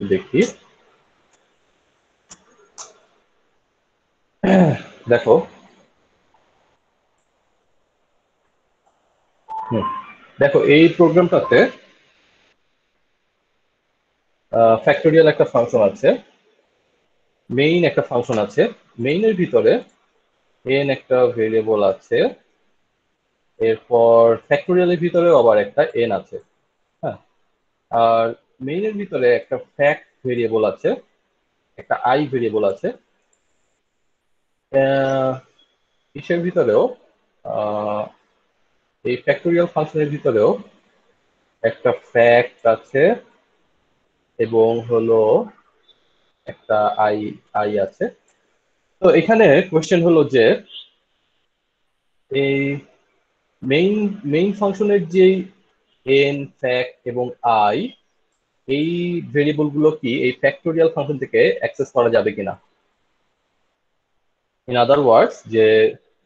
দেখি, দেখো। দেখো এই প্রোগ্রামটাতে ফ্যাক্টোরিয়াল একটা ফাংশন আছে, মেইন একটা ফাংশন আছে। মেইনের ভিতরে এন একটা ভেরিয়েবল আছে, এরপর ফ্যাক্টোরিয়ালের ভিতরে আবার একটা এন আছে। হ্যাঁ, আর মেইনের ভিতরে একটা ফ্যাক্ট ভেরিয়েবল আছে, একটা আই ভেরিয়েবল আছে। ইসের ভিতরেও, আহ, এই ফ্যাক্টোরিয়াল ফাংশনের ভিতরেও একটা ফ্যাক্ট আছে এবং হলো একটা আই আই আছে। তো এখানে কোয়েশ্চেন হলো যে এই মেইন মেইন ফাংশনের যে এন ফ্যাক্ট এবং আই, এই ভেরিয়েবল গুলো কি এই ফ্যাক্টোরিয়াল ফাংশন থেকে অ্যাক্সেস করা যাবে কিনা। ইন আদার ওয়ার্ডস, যে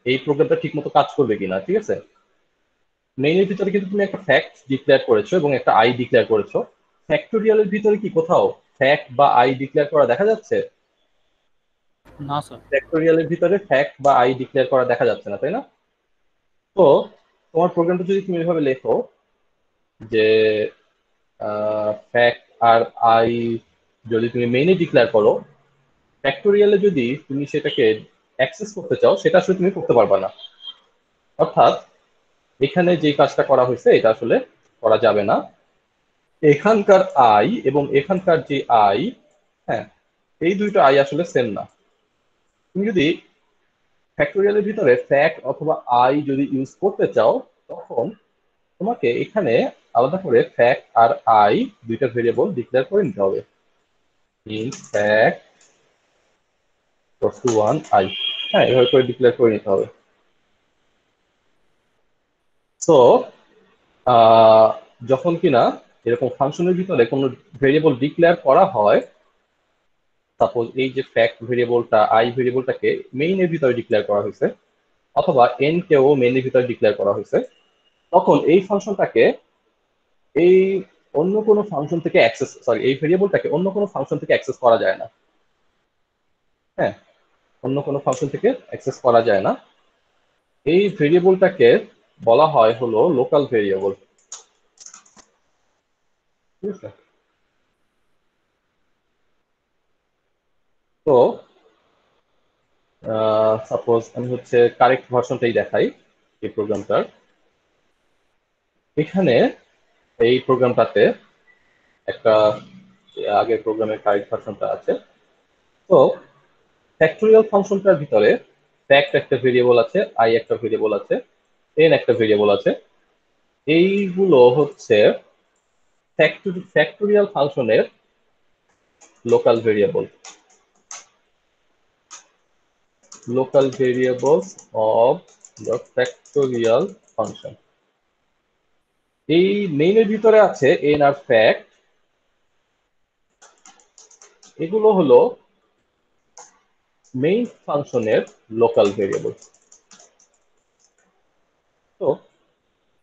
এই প্রোগ্রামটা ঠিক মতো কাজ করবে কিনা। ঠিক আছে, মেইনের ভিতরে কিন্তু তুমি একটা ফ্যাক্ট ডিক্লেয়ার করেছো এবং একটা আই ডিক্লেয়ার করেছো। ফ্যাক্টোরিয়ালের ভিতরে কি কোথাও ফ্যাক্ট বা আই ডিক্লেয়ার করা দেখা যাচ্ছে? না স্যার। ফ্যাক্টোরিয়ালের ভিতরে ফ্যাক্ট বা আই ডিক্লেয়ার করা দেখা যাচ্ছে না, তাই না? তো তোমার প্রোগ্রামটা যদি তুমি এভাবে লেখো যে ফ্যাক্ট আর আই যদি তুমি মেইনে ডিক্লেয়ার করো, ফ্যাক্টোরিয়ালে যদি তুমি সেটাকে অ্যাক্সেস করতে চাও, সেটা আসলে তুমি করতে পারবা না। অর্থাৎ এখানে যে কাজটা করা হয়েছে এটা আসলে করা যাবে না। এখানকার আই এবং এখানকার যে আই, হ্যাঁ, এই দুইটা আই আসলে সেম না। তুমি যদি ফ্যাক্টোরিয়ালের ভিতরে ফ্যাক্ট অথবা আই যদি ইউজ করতে চাও, তখন তোমাকে এখানে আলাদা করে ফ্যাক্ট আর আই দুইটা ভেরিয়েবল ডিক্লেয়ার করে নিতে হবে। Int fact to one I, হ্যাঁ, এভাবে করে ডিক্লেয়ার করে নিতে হবে। সো যখন কিনা এরকম ফাংশনের ভিতরে কোনো ভেরিয়েবল ডিক্লেয়ার করা হয়, সাপোজ এই যে ফ্যাক্ট ভেরিয়েবলটা আই ভেরিয়েবলটাকে মেইনের ভিতরে ডিক্লেয়ার করা হয়েছে, অথবা এন কেও মেইনের ভিতরে ডিক্লেয়ার করা হয়েছে, তখন এই ফাংশনটাকে এই অন্য কোনো ফাংশন থেকে অ্যাক্সেস, সরি, এই ভেরিয়েবলটাকে অন্য কোনো ফাংশন থেকে অ্যাক্সেস করা যায় না। হ্যাঁ, অন্য কোনো ফাংশন থেকে অ্যাক্সেস করা যায় না। এই ভেরিয়েবলটাকে বলা হয় হলো লোকাল ভেরিয়েবল। ঠিক আছে, তো সাপোজ আমি হচ্ছে কারেক্ট ভার্সনটাই দেখাই এই প্রোগ্রামটার। এখানে এই প্রোগ্রামটাতে একটা আগের প্রোগ্রামের কারেক্ট ভার্সনটা আছে। তো ফ্যাক্টোরিয়াল ফাংশনটার ভিতরে ফ্যাক্ট একটা ভেরিয়েবল আছে, আই একটা ভেরিয়েবল আছে, এন একটা ভেরিয়েবল আছে। এইগুলো হচ্ছে ফ্যাক্টোরিয়াল ফাংশনের local variable, local variables of the factorial function. এই মেইনের ভিতরে আছে এন আর ফ্যাক্ট, এগুলো হলো মেইন ফাংশনের লোকাল ভেরিয়েবল। তো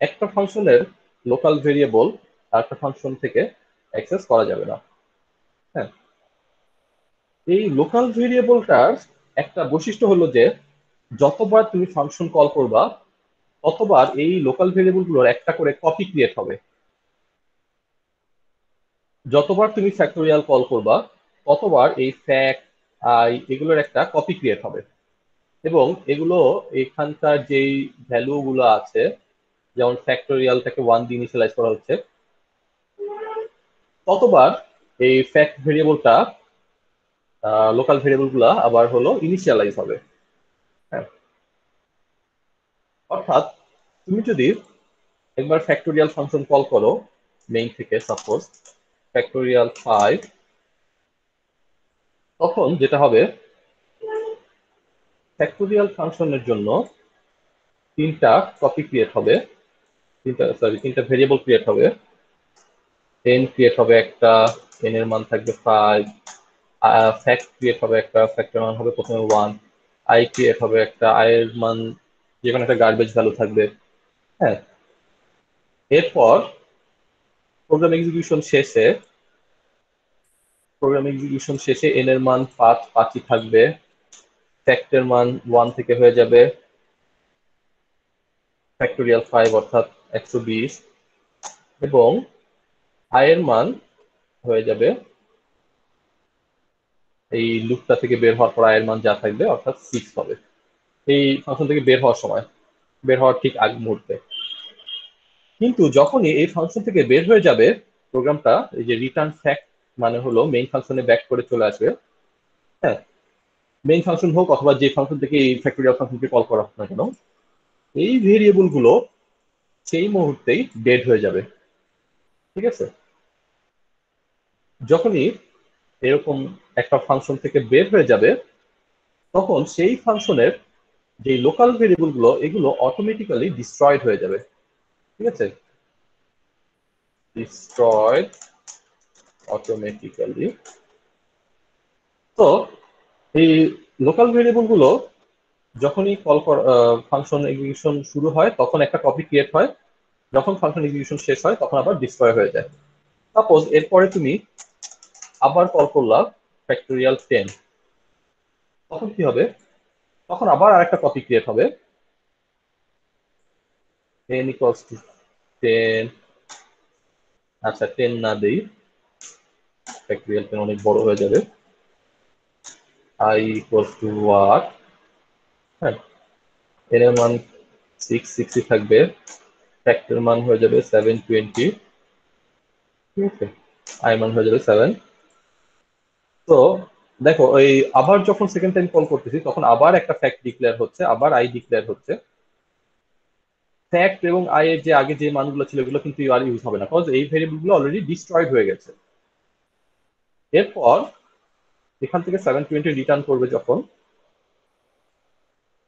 একটা ফাংশনের লোকাল ভেরিয়েবল আরেকটা ফাংশন থেকে অ্যাক্সেস করা যাবে না। হ্যাঁ, এই লোকাল ভেরিয়েবলটার একটা বৈশিষ্ট্য হলো যে যতবার তুমি ফাংশন কল করবা, ততবার এই লোকাল ভেরিয়েবলগুলোর একটা করে কপি ক্রিয়েট হবে। যতবার তুমি ফ্যাক্টোরিয়াল কল করবা, ততবার এই ফ্যাক্ট আই এগুলোর একটা কপি ক্রিয়েট হবে। এবং এগুলো এখানকার যেই ভ্যালু গুলো আছে, যেমন ফ্যাক্টোরিয়ালটাকে ওয়ান দিয়ে ইনিশিয়ালাইজ করা হচ্ছে, ততবার এই ফ্যাক্ট ভেরিয়েবলটা লোকাল ভেরিয়েবল গুলা আবার হলো ইনিশিয়ালাইজ হবে। হ্যাঁ, অর্থাৎ তুমি যদি একবার ফ্যাক্টোরিয়াল ফাংশন কল করো মেইন থেকে, সাপোজ ফ্যাক্টোরিয়াল 5, তখন যেটা হবে, ফ্যাক্টোরিয়াল ফাংশনের জন্য তিনটা কপি ক্রিয়েট হবে, তিনটা ভেরিয়েবল ক্রিয়েট হবে। এন ক্রিয়েট হবে একটা, এন এর মান থাকবে 5। ফ্যাক্ট ক্রিয়েট হবে একটা, ফ্যাক্টের মান হবে প্রথমে 1। আই ক্রিয়েট হবে একটা, আই এর মান যে কোনো একটা গার্বেজ ভ্যালু থাকবে। হ্যাঁ, এরপর প্রোগ্রাম এক্সিকিউশন শেষে প্রোগ্রাম এক্সিকিউশন শেষে n এর মান 5ই থাকবে, ফ্যাক্টের মান 1 থেকে হয়ে যাবে ফ্যাক্টোরিয়াল 5 অর্থাৎ 120, এবং i এর মান হয়ে যাবে এই লুপটা থেকে বের হওয়ার পর i এর মান যা থাকবে অর্থাৎ 6 হবে এই ফাংশন থেকে বের হওয়ার সময়, বের হওয়ার ঠিক আগ মুহূর্তে। কিন্তু যখনই এই ফাংশন থেকে বের হয়ে যাবে প্রোগ্রামটা, এই যে রিটার্ন ফ্যাক্ট মানে হলো মেইন ফাংশনে ব্যাক করে চলে আসবে। হ্যাঁ, মেইন ফাংশন হোক অথবা যে ফাংশন থেকে এই ফ্যাক্টরিয়াল ফাংশনকে কল করা হোক না কেন, এই ভেরিয়েবল গুলো সেই মুহূর্তেই ডেড হয়ে যাবে। ঠিক আছে, যখনই এরকম একটা ফাংশন থেকে বের হয়ে যাবে তখন সেই ফাংশনের যে লোকাল ভেরিয়েবল গুলো এগুলো অটোমেটিক্যালি ডিস্ট্রয়েড হয়ে যাবে। ঠিক আছে, ডিস্ট্রয়েড অটোমেটিক্যালি। তো এই লোকাল ভেরিয়েবল গুলো যখনই কল ফাংশন এক্সিকিউশন শুরু হয় তখন একটা কপি ক্রিয়েট হয়, যখন ফাংশন এক্সিকিউশন শেষ হয় তখন আবার ডিস্ট্রয় হয়ে যায়। সাপোজ এরপরে তুমি আবার কল করলা ফ্যাক্টোরিয়াল 10, তখন কি হবে, তখন আবার আরেকটা কপি ক্রিয়েট হবে n equals to 10, আচ্ছা 10 না দেই, ফ্যাক্টোরিয়াল 10 অনেক বড় হয়ে যাবে, i equals to what, হ্যাঁ n এর মান 6 থাকবে, ফ্যাক্টর মান হয়ে যাবে 720, ঠিক আছে, i মান হয়ে যাবে 7। তো দেখো ওই আবার যখন সেকেন্ড টাইম কল করতেছি তখন আবার একটা ফ্যাক্ট ডিক্লেয়ার হচ্ছে, আবার i ডিক্লেয়ার হচ্ছে। ফ্যাক্ট এবং i এর যে আগে যে মানগুলো ছিল এগুলো কিন্তু আর ইউজ হবে না, কজ এই ভেরিয়েবল গুলো অলরেডি ডিস্ট্রয়েড হয়ে গেছে। এরপর এখান থেকে 720 রিটার্ন করবে যখন,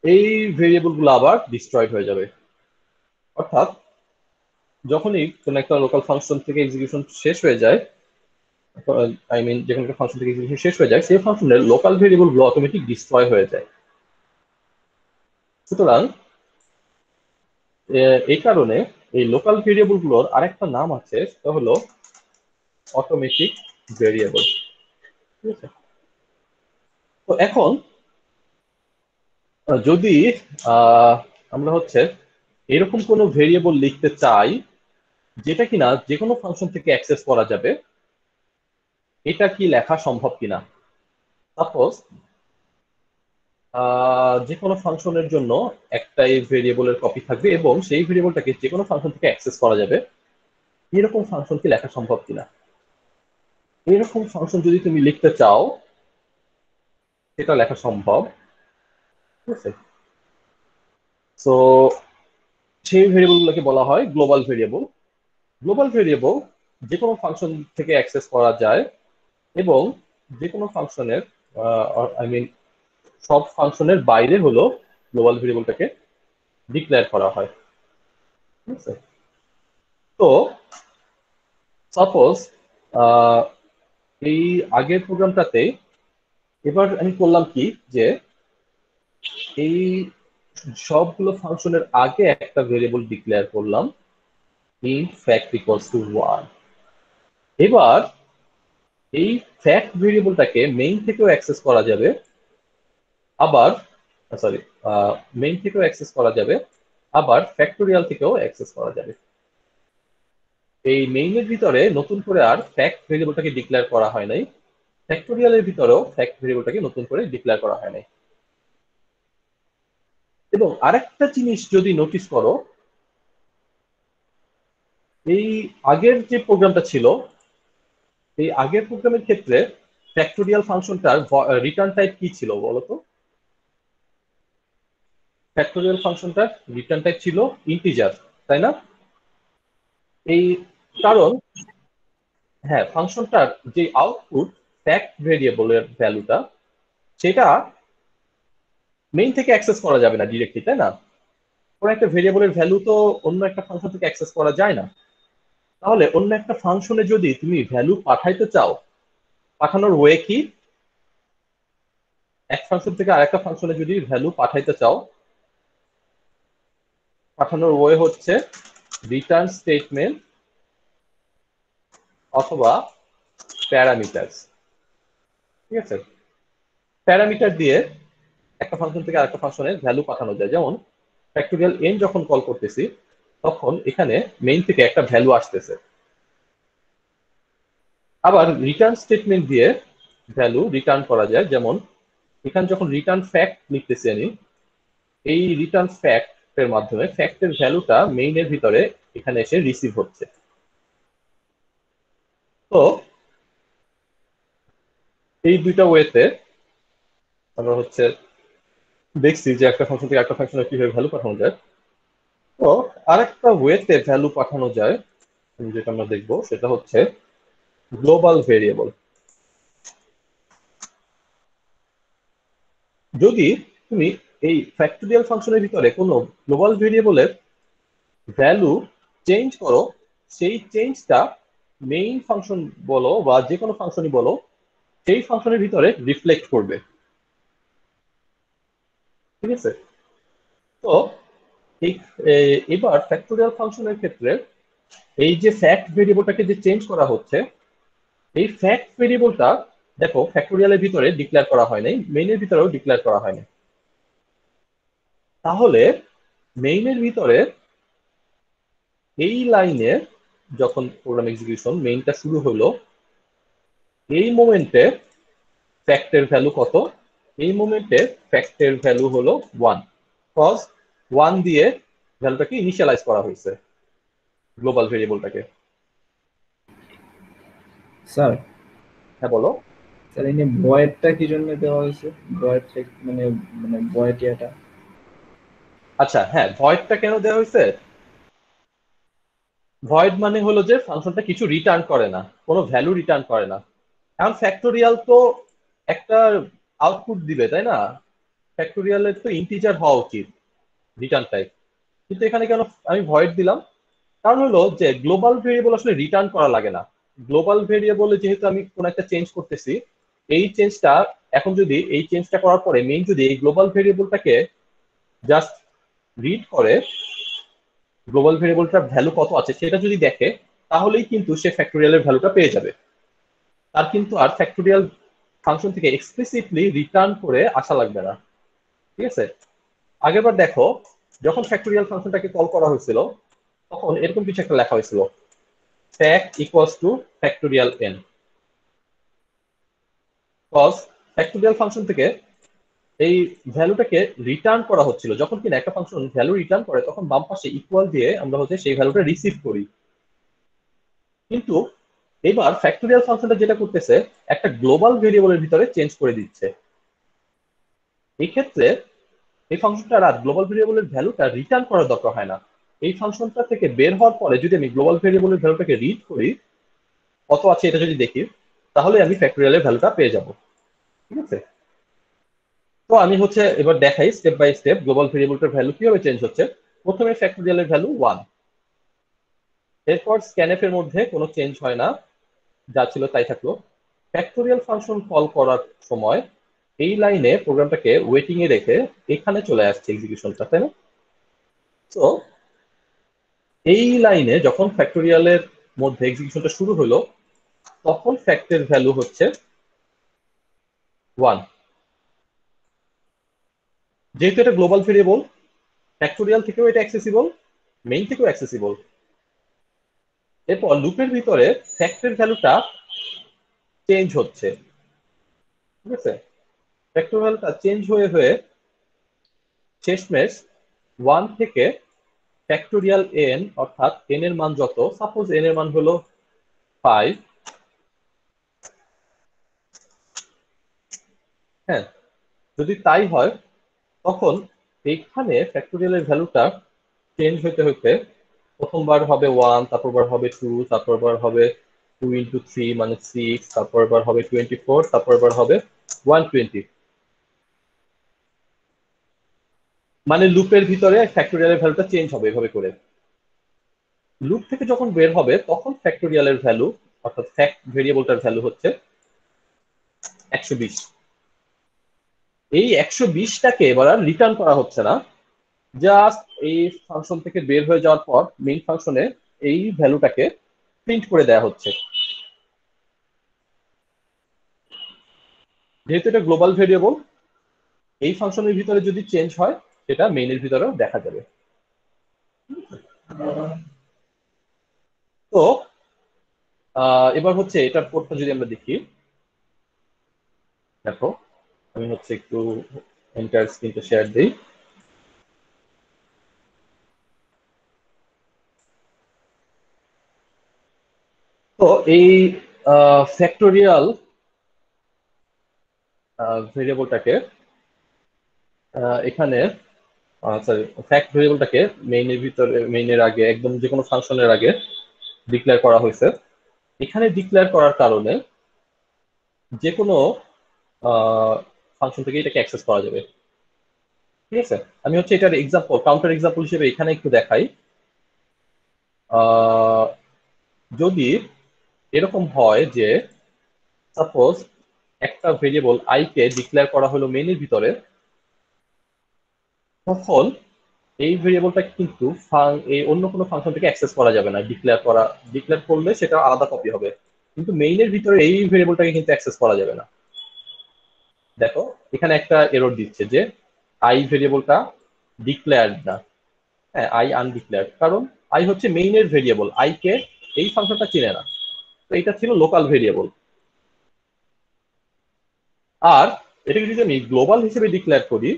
এই ভেরিয়েবল গুলো আবার ডিস্ট্রয়েড হয়ে যাবে। অর্থাৎ যখনই কোন একটা লোকাল ফাংশন থেকে এক্সিকিউশন শেষ হয়ে যায়, আই মিন যে কোনো একটা ফাংশন থেকে এক্সিকিউশন শেষ হয়ে যায় সেই ফাংশনের লোকাল ভেরিয়েবল গুলো অটোমেটিক ডিস্ট্রয় হয়ে যায়। সুতরাং এই কারণে এই লোকাল ভেরিয়েবল গুলোর আরেকটা নাম আছে, সেটা হলো অটোমেটিক ভেরিয়েবল। ঠিক আছে, তো এখন যদি আহ, আমরা হচ্ছে এরকম কোনো ভেরিয়েবল লিখতে চাই যেটা কিনা যে কোনো ফাংশন থেকে অ্যাক্সেস করা যাবে, এটা কি লেখা সম্ভব কিনা। সাপোজ যে কোনো ফাংশনের জন্য একটাই ভেরিয়েবলের কপি থাকবে এবং সেই ভেরিয়েবলটাকে যে কোনো ফাংশন থেকে অ্যাক্সেস করা যাবে, এরকম ফাংশন কি লেখা সম্ভব কিনা। এরকম ফাংশন যদি তুমি লিখতে চাও সেটা লেখা সম্ভব। ঠিক আছে, তো সেই ভেরিয়েবল গুলোকে বলা হয় গ্লোবাল ভেরিয়েবল। গ্লোবাল ভেরিয়েবল যে কোনো ফাংশন থেকে অ্যাক্সেস করা যায় এবং যে কোনো ফাংশনের আই মিন সব ফাংশনের বাইরে হলো গ্লোবাল ভেরিয়েবলটাকে ডিক্লেয়ার করা হয়। ঠিক আছে, তো সাপোজ এই আগের প্রোগ্রামটাতে এবার আমি করলাম কি যে এই সবগুলো ফাংশনের আগে একটা ভেরিয়েবল ডিক্লেয়ার করলাম int fact equals to 1। এবার এই ফ্যাক্ট ভেরিয়েবলটাকে মেইন থেকেও অ্যাক্সেস করা যাবে, আবার সরি মেইন থেকেও অ্যাক্সেস করা যাবে, আবার ফ্যাক্টোরিয়াল থেকেও অ্যাক্সেস করা যাবে। এই মেইনের ভিতরে নতুন করে আর ফ্যাক্ট ভেরিয়েবলটাকে ডিক্লেয়ার করা হয় নাই, ফ্যাক্টোরিয়ালের ভিতরেও ফ্যাক্ট ভেরিয়েবলটাকে নতুন করে ডিক্লেয়ার করা হয় নাই। এবং আরেকটা জিনিস যদি নোটিস করো, এই আগের যে প্রোগ্রামটা ছিল এই আগের প্রোগ্রামের ক্ষেত্রে ফ্যাক্টোরিয়াল ফাংশনটার রিটার্ন টাইপ কি ছিল বলতো। ফ্যাক্টোরিয়াল ফাংশনটার রিটার্ন টাইপ ছিল ইন্টিজার, তাই না। এই কারণ হ্যাঁ ফাংশনটার যে আউটপুট ফ্যাক্ট ভেরিয়েবলের ভ্যালুটা সেটা মেইন থেকে অ্যাক্সেস করা যাবে না ডিরেক্টলি, তাই না। কোন একটা ভেরিয়েবলের ভ্যালু তো অন্য একটা ফাংশন থেকে অ্যাক্সেস করা যায় না। তাহলে অন্য একটা ফাংশনে যদি তুমি ভ্যালু পাঠাইতে চাও, পাঠানোর ওয়ে কি, এক ফাংশন থেকে আরেকটা ফাংশনে যদি ভ্যালু পাঠাইতে চাও, পাঠানোর ওয়ে হচ্ছে রিটার্ন স্টেটমেন্ট অথবা প্যারামিটারস। ঠিক আছে? প্যারামিটার দিয়ে একটা ফাংশন থেকে আরেকটা ফাংশনের ভ্যালু পাঠানো যায়। যেমন ফ্যাক্টোরিয়াল এন যখন কল করতেছি তখন এখানে মেইন থেকে একটা ভ্যালু আসতেছে। আবার রিটার্ন স্টেটমেন্ট দিয়ে ভ্যালু রিটার্ন করা যায়। যেমন এখানে যখন রিটার্ন ফ্যাক্ট লিখতেছি আমি, এই রিটার্ন ফ্যাক্ট এর মাধ্যমে ফ্যাক্টের ভ্যালুটা মেইনের ভিতরে এখানে এসে রিসিভ হচ্ছে। তো এই দুইটা ওয়েতে আমরা দেখছি যে একটা ফাংশন থেকে একটা ফাংশনে কিভাবে ভ্যালু পাঠানো যায়। তো আরেকটা ওয়েতে ভ্যালু পাঠানো যায় যেটা আমরা দেখবো সেটা হচ্ছে গ্লোবাল ভেরিয়েবল। যদি তুমি এই ফ্যাক্টোরিয়াল ফাংশনের ভিতরে কোনো গ্লোবাল ভেরিয়েবলের ভ্যালু চেঞ্জ করো, সেই চেঞ্জটা মেইন ফাংশন বলো বা যে কোনো ফাংশনই বলো, সেই ফাংশনের ভিতরে রিফ্লেক্ট করবে। ঠিক আছে? তো এই এবার ফ্যাক্টোরিয়াল ফাংশনের ক্ষেত্রে এই যে ফ্যাক্ট ভেরিয়েবলটাকে যে চেঞ্জ করা হচ্ছে, এই ফ্যাক্ট ভেরিয়েবলটা দেখো ফ্যাক্টোরিয়ালের ভিতরে ডিক্লেয়ার করা হয় নাই, মেইনের ভিতরেও ডিক্লেয়ার করা হয় নাই। তাহলে মেইনের ভিতরে এই লাইনে যখন প্রোগ্রাম এক্সিকিউশন মেইনটা শুরু হলো, এই মোমেন্টে ফ্যাক্টের ভ্যালু কত? এই মোমেন্টে ফ্যাক্টের ভ্যালু হলো 1, কজ 1 দিয়ে ভ্যালুটাকে ইনিশিয়ালাইজ করা হয়েছে গ্লোবাল ভেরিয়েবলটাকে। স্যার, হ্যাঁ বলো। স্যার এনে ভয়েডটা কি জন্য দেওয়া হয়েছে? ভয়েড মানে মানে ভয়েড এটা। আচ্ছা হ্যাঁ, ভয়েডটা কেন দেওয়া হয়েছে? ভয়েড মানে হলো যে ফাংশনটা কিছু রিটার্ন করে না, কোনো ভ্যালু রিটার্ন করে না। এখন ফ্যাক্টোরিয়াল তো একটা আউটপুট দিবে, তাই না? ফ্যাক্টোরিয়ালের তো ইন্টিজার হওয়া উচিত রিটার্ন টাইপ, কিন্তু এখানে কেন আমি ভয়েড দিলাম? কারণ হলো যে গ্লোবাল ভেরিয়েবল আসলে রিটার্ন করা লাগে না। গ্লোবাল ভেরিয়েবলে যেহেতু আমি কোন একটা চেঞ্জ করতেছি, এই চেঞ্জটা এখন যদি এই চেঞ্জটা করার পরে মেইন যদি এই গ্লোবাল ভেরিয়েবলটাকে জাস্ট রিড করে, গ্লোবাল ভেরিয়েবলটার ভ্যালু কত আছে সেটা যদি দেখে, তাহলেই কিন্তু সে ফ্যাক্টোরিয়ালের ভ্যালুটা পেয়ে যাবে। তার কিন্তু আর ফ্যাক্টোরিয়াল ফাংশন থেকে এক্সপ্লিসিটলি রিটার্ন করে আসা লাগবে না। ঠিক আছে? আগেরবার দেখো যখন ফ্যাক্টোরিয়াল ফাংশনটাকে কল করা হয়েছিল তখন এরকম কিছু একটা লেখা হয়েছিল, fact equals to factorial n, cause factorial function থেকে এই ভ্যালুটাকে রিটার্ন করা হচ্ছিল। যখন কিনা একটা ফাংশন ভ্যালু রিটার্ন করে তখন বাম পাশে ইকুয়াল দিয়ে আমরা সেই ভ্যালুটা রিসিভ করি। কিন্তু এবার ফ্যাক্টোরিয়াল ফাংশনটা যেটা করতেছে, একটা গ্লোবাল ভেরিয়েবলের ভিতরে চেঞ্জ করে দিচ্ছে। এই ক্ষেত্রে এই ফাংশনটার আর গ্লোবাল ভেরিয়েবলের ভ্যালুটা রিটার্ন করার দরকার হয় না। এই ফাংশনটা থেকে বের হওয়ার পরে যদি আমি গ্লোবাল ভেরিয়েবলের ভ্যালুটাকে রিড করি, কত আছে এটা যদি দেখি, তাহলে আমি ফ্যাক্টোরিয়ালের ভ্যালুটা পেয়ে যাব। ঠিক আছে? তো আমি এবার দেখাই স্টেপ বাই স্টেপ গ্লোবাল ভেরিয়েবলটার ভ্যালু কিভাবে চেঞ্জ হচ্ছে। প্রথমে ফ্যাক্টোরিয়ালের ভ্যালু 1, এরপর স্ক্যানএফ এর মধ্যে কোনো চেঞ্জ হয় না, যা ছিল তাই থাকলো। ফ্যাক্টোরিয়াল ফাংশন কল করার সময় এই লাইনে প্রোগ্রামটাকে ওয়েটিং এ রেখে এখানে চলে আসছে এক্সিকিউশনটা, তাই না? তো এই লাইনে যখন ফ্যাক্টোরিয়ালের মধ্যে এক্সিকিউশনটা শুরু হলো তখন ফ্যাক্টের ভ্যালু হচ্ছে 1। যেহেতু এটা গ্লোবাল ভেরিয়েবল, ফ্যাক্টোরিয়াল থেকেও এটা অ্যাক্সেসিবল, মেইন থেকেও অ্যাক্সেসিবল। এরপর লুপের ভিতরে ফ্যাক্টের ভ্যালুটা চেঞ্জ হচ্ছে। ঠিক আছে? ফ্যাক্টর ভ্যালুটা চেঞ্জ হয়ে হয়ে শেষমেশ 1 থেকে ফ্যাক্টোরিয়াল এন, অর্থাৎ এন এর মান যত, সাপোজ এন এর মান হলো 5, হ্যাঁ, যদি তাই হয় তখন এইখানে ফ্যাক্টোরিয়ালের ভ্যালুটা চেঞ্জ হতে হতে প্রথমবার হবে 1, তারপরবার হবে 2, তারপরবার হবে 2 × 3 মানে 6, তারপরবার হবে 24, তারপরবার হবে 120। মানে লুপের ভিতরে ফ্যাক্টোরিয়ালের ভ্যালুটা চেঞ্জ হবে এভাবে করে। লুপ থেকে যখন বের হবে তখন ফ্যাক্টোরিয়ালের ভ্যালু, অর্থাৎ ফ্যাক্ট ভেরিয়েবলটার ভ্যালু হচ্ছে 120। এই 120টাকে এবার আর রিটার্ন করা হচ্ছে না, জাস্ট এই ফাংশন থেকে বের হয়ে যাওয়ার পর মেইন ফাংশনে এই ভ্যালুটাকে প্রিন্ট করে দেওয়া হচ্ছে। যেহেতু এটা গ্লোবাল ভেরিয়েবল, এই ফাংশনের ভিতরে যদি চেঞ্জ হয় সেটা মেইনের ভিতরেও দেখা যাবে। তো এবার হচ্ছে এটার কোডটা যদি আমরা দেখি, দেখো আমি হচ্ছে একটু এন্টার স্ক্রিনটা শেয়ার দিই। তো এই ফ্যাক্টোরিয়াল ভেরিয়েবলটাকে এখানে সরি ফ্যাক্ট ভেরিয়েবলটাকে মেইনের ভিতরে, মেইনের আগে, একদম যে কোনো ফাংশনের আগে ডিক্লেয়ার করা হয়েছে। এখানে ডিক্লেয়ার করার কারণে যে কোনো ফাংশন থেকে এটাকে অ্যাক্সেস করা যাবে। ঠিক আছে, আমি হচ্ছে এটার এক্সাম্পল, কাউন্টার এক্সাম্পল হিসেবে এখানে একটু দেখাই। যদি এরকম হয় যে সাপোজ একটা ভেরিয়েবল আই কে ডিক্লেয়ার করা হলো মেইনের ভিতরে, তখন এই ভেরিয়েবলটা কিন্তু এই অন্য কোনো ফাংশন থেকে অ্যাক্সেস করা যাবে না। ডিক্লেয়ার করলে সেটা আলাদা কপি হবে, কিন্তু মেইনের ভিতরে এই ভেরিয়েবলটাকে কিন্তু অ্যাক্সেস করা যাবে না। দেখো এখানে একটা এরর দিচ্ছে যে আই ভেরিয়েবলটা ডিক্লেয়ার্ড না। হ্যাঁ, আই আনডিক্লেয়ার্ড, কারণ আই হচ্ছে মেইনের ভেরিয়েবল, আই কে এই ফাংশনটা চিনে না। তো এটা ছিল লোকাল ভেরিয়েবল। আর এটাকে যদি আমি গ্লোবাল হিসেবে ডিক্লেয়ার করি,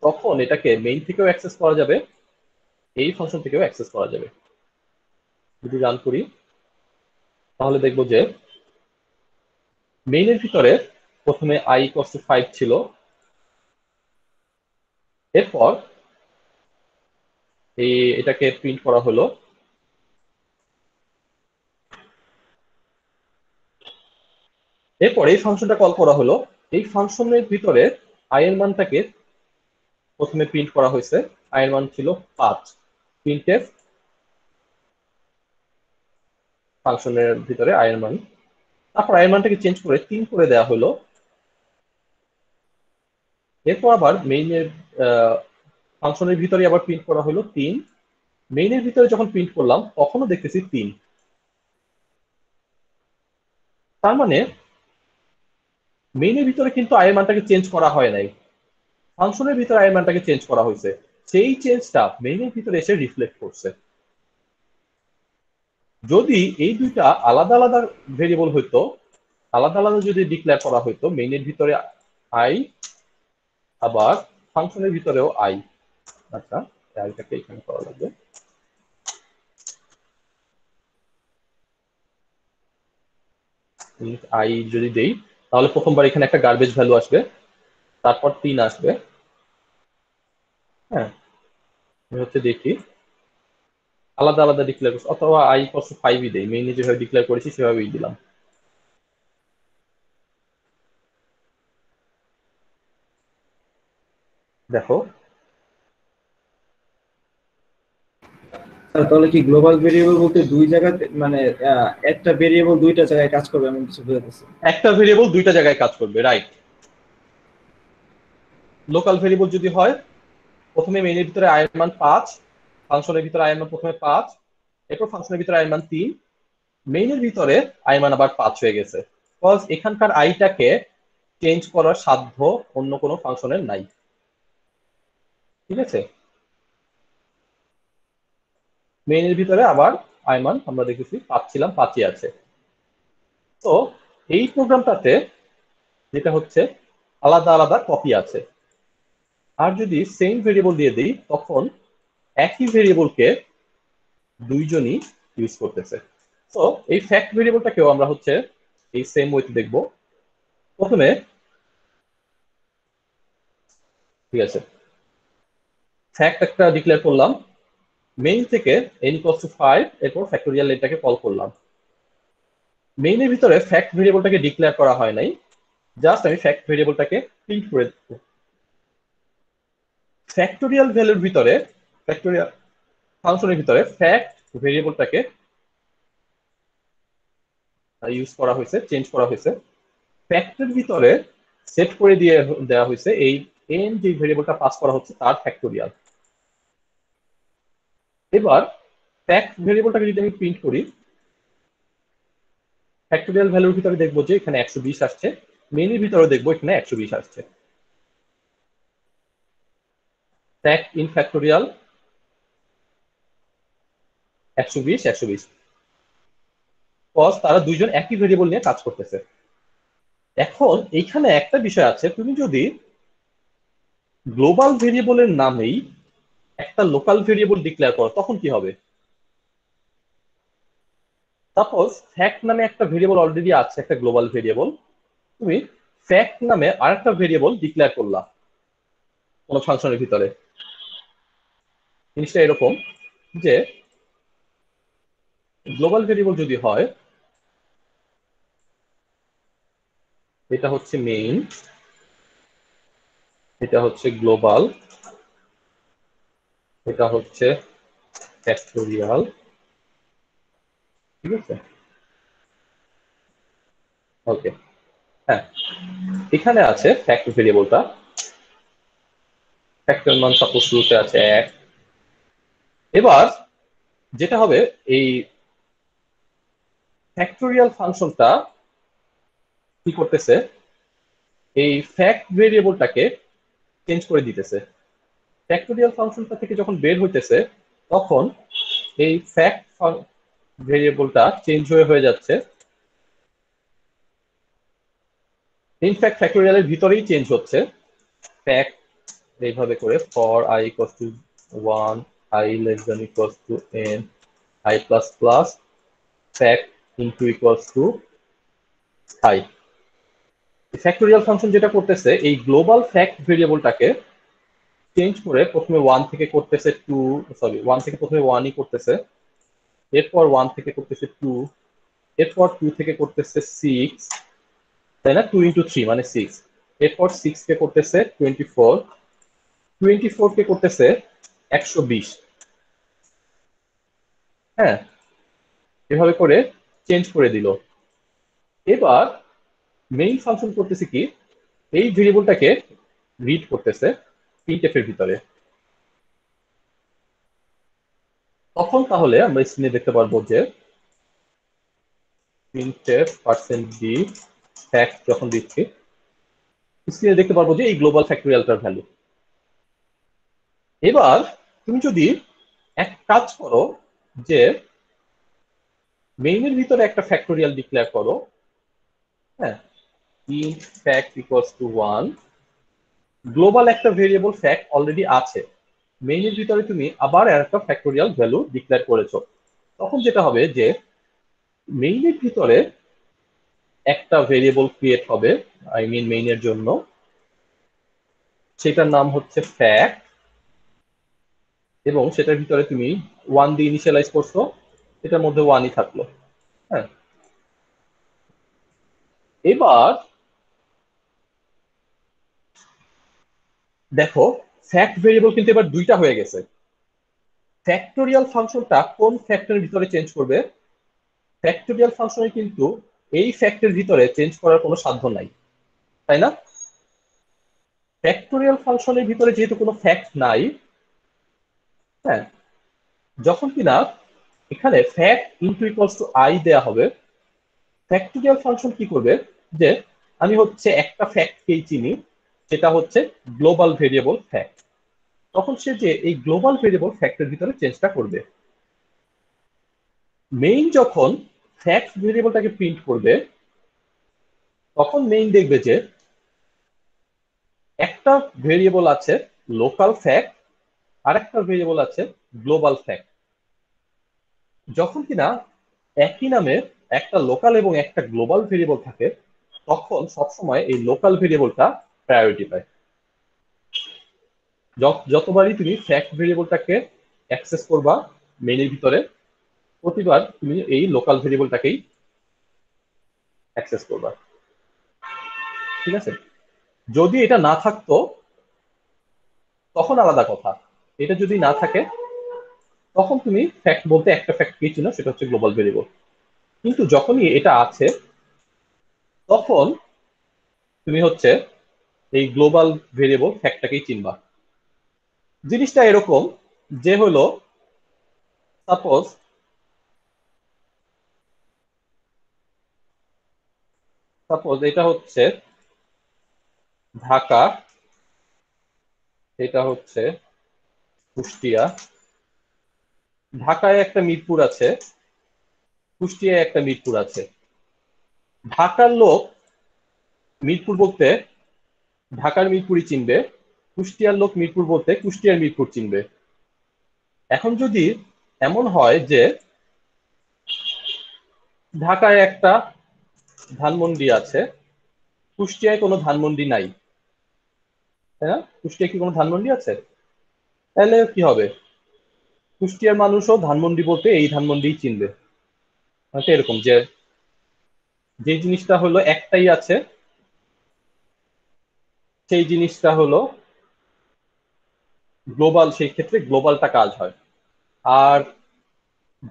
তখন এটাকে মেইন থেকেও অ্যাক্সেস করা যাবে, এই ফাংশন থেকেও অ্যাক্সেস করা যাবে। যদি রান করি তাহলে দেখবো যে মেইনের ভিতরে প্রথমে i = 5 ছিল, এরপর এটাকে প্রিন্ট করা হলো। এরপর এই ফাংশনটা কল করা হলো। এই ফাংশনের ভিতরে i এর মানটাকে প্রথমে প্রিন্ট করা হয়েছে, i এর মান ছিল 5। প্রিন্টএফ ফাংশনের ভিতরে i এর মান, তারপর i এর মানটাকে চেঞ্জ করে 3 করে দেওয়া হলো। এরপর আবার মেইনের ফাংশনের ভিতরে আবার প্রিন্ট করা হলো 3। মেইনের ভিতরে যখন প্রিন্ট করলাম তখনও দেখতেছি 3। তার মানে মেইনের ভিতরে কিন্তু i এর মানটাকে চেঞ্জ করা হয় নাই, ফাংশনের ভিতরে i এর মানটাকে চেঞ্জ করা হয়েছে। সেই চেঞ্জটা মেইনের ভিতরে এসে রিফ্লেক্ট করছে। যদি এই দুইটা আলাদা আলাদা ভেরিয়েবল হইতো, আলাদা আলাদা যদি ডিক্লেয়ার করা হইতো, মেইনের ভিতরে i আবার ফাংশনের ভিতরেও i, আচ্ছা আইটাকে এখানে করা লাগবে। i যদি দেই তাহলে প্রথমবার এখানে একটা গার্বেজ ভ্যালু আসবে, তারপর 3 আসবে। হ্যাঁ, আমি হচ্ছে দেখি আলাদা আলাদা ডিক্লেয়ার করছি, অথবা i = 5 দেই, মেইনে যেভাবে ডিক্লেয়ার করেছি সেভাবেই দিলাম। দেখো তাহলে কি গ্লোবাল ভেরিয়েবল বলতে দুই জায়গাতে মানে একটা ভেরিয়েবল দুইটা জায়গায় কাজ করবে এমন কিছু বোঝাতেছে? একটা ভেরিয়েবল দুইটা জায়গায় কাজ করবে, রাইট। লোকাল ভেরিয়েবল যদি হয়, প্রথমে মেইনের ভিতরে i এর মান 5, ফাংশনের ভিতরে i এর মান প্রথমে 5, এরপর ফাংশনের ভিতরে i এর মান 3, মেইনের ভিতরে i এর মান আবার 5 হয়ে গেছে। বিকজ এখানকার আইটাকে চেঞ্জ করার সাধ্য অন্য কোনো ফাংশনের নাই। ঠিক আছে, মেইনের ভিতরে আবার i এর মান আমরা দেখেছি পাচ্ছিলাম 5ই আছে। তো এই প্রোগ্রামটাতে যেটা হচ্ছে আলাদা আলাদা কপি আছে। আর যদি সেম ভেরিয়েবল দিয়ে দিই, তখন একই ভেরিয়েবলকে দুইজনই ইউজ করতেছে। তো এই ফ্যাক্ট ভেরিয়েবলটাকেও আমরা হচ্ছে এই সেম ওয়েতে দেখব। প্রথমে ঠিক আছে, ফ্যাক্ট একটা ডিক্লেয়ার করলাম, মেইন থেকে n = 5, এরপর ফ্যাক্টোরিয়াল এটাকে কল করলাম। মেইনের ভিতরে ফ্যাক্ট ভেরিয়েবলটাকে ডিক্লেয়ার করা হয় নাই, জাস্ট আমি ফ্যাক্ট ভেরিয়েবলটাকে প্রিন্ট করে দেব। ফ্যাক্টোরিয়াল ভ্যালুর ভিতরে, ফ্যাক্টোরিয়াল ফাংশনের ভিতরে ফ্যাক্ট ভেরিয়েবলটাকে ইউজ করা হয়েছে, চেঞ্জ করা হয়েছে। ফ্যাক্টের ভিতরে সেট করে দিয়ে দেওয়া হয়েছে এই n যে ভেরিয়েবলটা পাস করা হচ্ছে তার ফ্যাক্টোরিয়াল। এবার ফ্যাক্ট ভেরিয়েবলটাকে যদি আমি প্রিন্ট করি, ফ্যাক্টোরিয়াল ভ্যালুর ভিতরে দেখবো যে এখানে 120 আসছে, মেইনের ভিতরে দেখবো এখানে 120 আসছে। ফ্যাক্ট ইন ফ্যাক্টোরিয়াল 120 120, কজ তারা দুইজন একই ভেরিয়েবল নিয়ে কাজ করতেছে। এখন এইখানে একটা বিষয় আছে, তুমি যদি গ্লোবাল ভেরিয়েবলের নামেই একটা লোকাল ভেরিয়েবল ডিক্লেয়ার করো তখন কি হবে? সাপোজ ফ্যাক্ট নামে একটা ভেরিয়েবল অলরেডি আছে, একটা গ্লোবাল ভেরিয়েবল, তুমি ফ্যাক্ট নামে আরেকটা ভেরিয়েবল ডিক্লেয়ার করলা কোনো ফাংশনের ভিতরে। জিনিসটা এরকম যে গ্লোবাল ভেরিয়েবল যদি হয়, এটা হচ্ছে মেইন, এটা হচ্ছে গ্লোবাল, এটা হচ্ছে ফ্যাক্টোরিয়াল, ঠিক আছে? ওকে, হ্যাঁ, এখানে আছে ফ্যাক্ট ভেরিয়েবলটা, ফ্যাক্টর মান সাপোজ শুরুতে আছে 1। এবার যেটা হবে, এই ফ্যাক্টোরিয়াল ফাংশনটা কি করতেছে, এই ফ্যাক্ট ভেরিয়েবলটাকে চেঞ্জ করে দিতেছে। ফ্যাক্টোরিয়াল ফাংশনটা থেকে যখন বের হইতেছে তখন এই ফ্যাক্ট ভেরিয়েবলটা চেঞ্জ হয়ে যাচ্ছে, ইনফ্যাক্ট ফ্যাক্টোরিয়ালের ভিতরেই চেঞ্জ হচ্ছে। ফ্যাক্ট এইভাবে করে for i equals to 1, i less than equals to n, i plus plus, fact into equals to i। Factorial function যেটা করতেছে, এই গ্লোবাল ফ্যাক্ট ভেরিয়েবলটাকে চেঞ্জ করে প্রথমে 1 থেকে করতেছে 2, সরি 1 থেকে প্রথমে 1ই করতেছে, এরপর 1 থেকে করতেছে 2, এরপর 2 থেকে করতেছে 6, তাই না? 2 ইন্টু 3 মানে 6, এরপর 6 কে করতেছে 24, 24 কে করতেছে 120। হ্যাঁ, এভাবে করে চেঞ্জ করে দিল। এবার মেইন ফাংশন করতেছে কি, এই ভেরিয়েবলটাকে রিড করতেছে প্রিন্টএফ এর ভিতরে। তখন তাহলে আমরা স্ক্রিনে দেখতে পারবো যে প্রিন্টএফ %d ফ্যাক্ট যখন দিচ্ছি, স্ক্রিনে দেখতে পারবো যে এই গ্লোবাল ফ্যাক্টোরিয়ালটার ভ্যালু। এবার তুমি যদি এক কাজ করো যে মেইনের ভিতরে একটা ফ্যাক্টোরিয়াল ডিক্লেয়ার করো, হ্যাঁ, int fact equals to 1, global একটা ভেরিয়েবল ফ্যাক্ট অলরেডি আছে, মেইনের ভিতরে তুমি আবার একটা ফ্যাক্টোরিয়াল ভ্যালু ডিক্লেয়ার করেছো, তখন যেটা হবে যে মেইনের ভিতরে একটা ভেরিয়েবল ক্রিয়েট হবে, আই মিন মেইনের জন্য, সেটার নাম হচ্ছে ফ্যাক্ট, এবং সেটার ভিতরে তুমি 1 দিয়ে ইনিশিয়ালাইজ করছো, এটার মধ্যে 1ই থাকলো। হ্যাঁ, এবার দেখো ফ্যাক্ট ভেরিয়েবল কিন্তু এবার দুইটা হয়ে গেছে। ফ্যাক্টোরিয়াল ফাংশনটা কোন ফ্যাক্টরের ভিতরে চেঞ্জ করবে? ফ্যাক্টোরিয়াল ফাংশনে কিন্তু এই ফ্যাক্টের ভিতরে চেঞ্জ করার কোনো সাধ্য নাই, তাই না? ফ্যাক্টোরিয়াল ফাংশনের ভিতরে যেহেতু কোনো ফ্যাক্ট নাই, হ্যাঁ, যখন কিনা এখানে fact into equals to i দেয়া হবে, ফ্যাক্টোরিয়াল ফাংশন কি করবে যে আমি হচ্ছে একটা ফ্যাক্টকেই চিনি, সেটা হচ্ছে গ্লোবাল ভেরিয়েবল ফ্যাক্ট, তখন সে যে এই গ্লোবাল ভেরিয়েবল ফ্যাক্টের ভিতরে চেঞ্জটা করবে। মেইন যখন ফ্যাক্ট ভেরিয়েবলটাকে প্রিন্ট করবে, তখন মেইন দেখবে যে একটা ভেরিয়েবল আছে লোকাল ফ্যাক্ট, আর একটা ভেরিয়েবল আছে গ্লোবাল ফ্যাক্ট। যখন কিনা একই নামে একটা লোকাল এবং একটা গ্লোবাল ভেরিয়েবল থাকে, তখন সবসময় এই লোকাল ভেরিয়েবলটা প্রায়োরিটি পায়। যতবারই তুমি ফ্যাক্ট ভেরিয়েবলটাকে অ্যাক্সেস করবা মেইনের ভিতরে, প্রতিবার তুমি এই লোকাল ভেরিয়েবলটাকেই অ্যাক্সেস করবা, ঠিক আছে? যদি এটা না থাকতো তখন আলাদা কথা, এটা যদি না থাকে তখন তুমি ফ্যাক্ট বলতে একটা ফ্যাক্ট কি চিনো, সেটা হচ্ছে গ্লোবাল ভেরিয়েবল। কিন্তু যখনই এটা আছে তখন তুমি হচ্ছে এই গ্লোবাল ভেরিয়েবল ফ্যাক্টটাকেই চিনবা। জিনিসটা এরকম যে হলো, সাপোজ সাপোজ এটা হচ্ছে ঢাকা, এটা হচ্ছে কুষ্টিয়া। ঢাকায় একটা মিরপুর আছে, কুষ্টিয়ায় একটা মিরপুর আছে। ঢাকার লোক মিরপুর বলতে ঢাকার মিরপুরই চিনবে, কুষ্টিয়ার লোক মিরপুর বলতে কুষ্টিয়ার মিরপুর চিনবে। এখন যদি এমন হয় যে ঢাকায় একটা ধানমন্ডি আছে, কুষ্টিয়ায় কোনো ধানমন্ডি নাই, তাই না? কুষ্টিয়ায় কি কোনো ধানমন্ডি আছে? তাহলে কি হবে? কুষ্টিয়ার মানুষও ধানমন্ডি বলতে এই ধানমন্ডিই চিনবে। মানে এরকম যে যে জিনিসটা হলো একটাই আছে, সেই জিনিসটা হলো গ্লোবাল, সেই ক্ষেত্রে গ্লোবালটা কাজ হয়। আর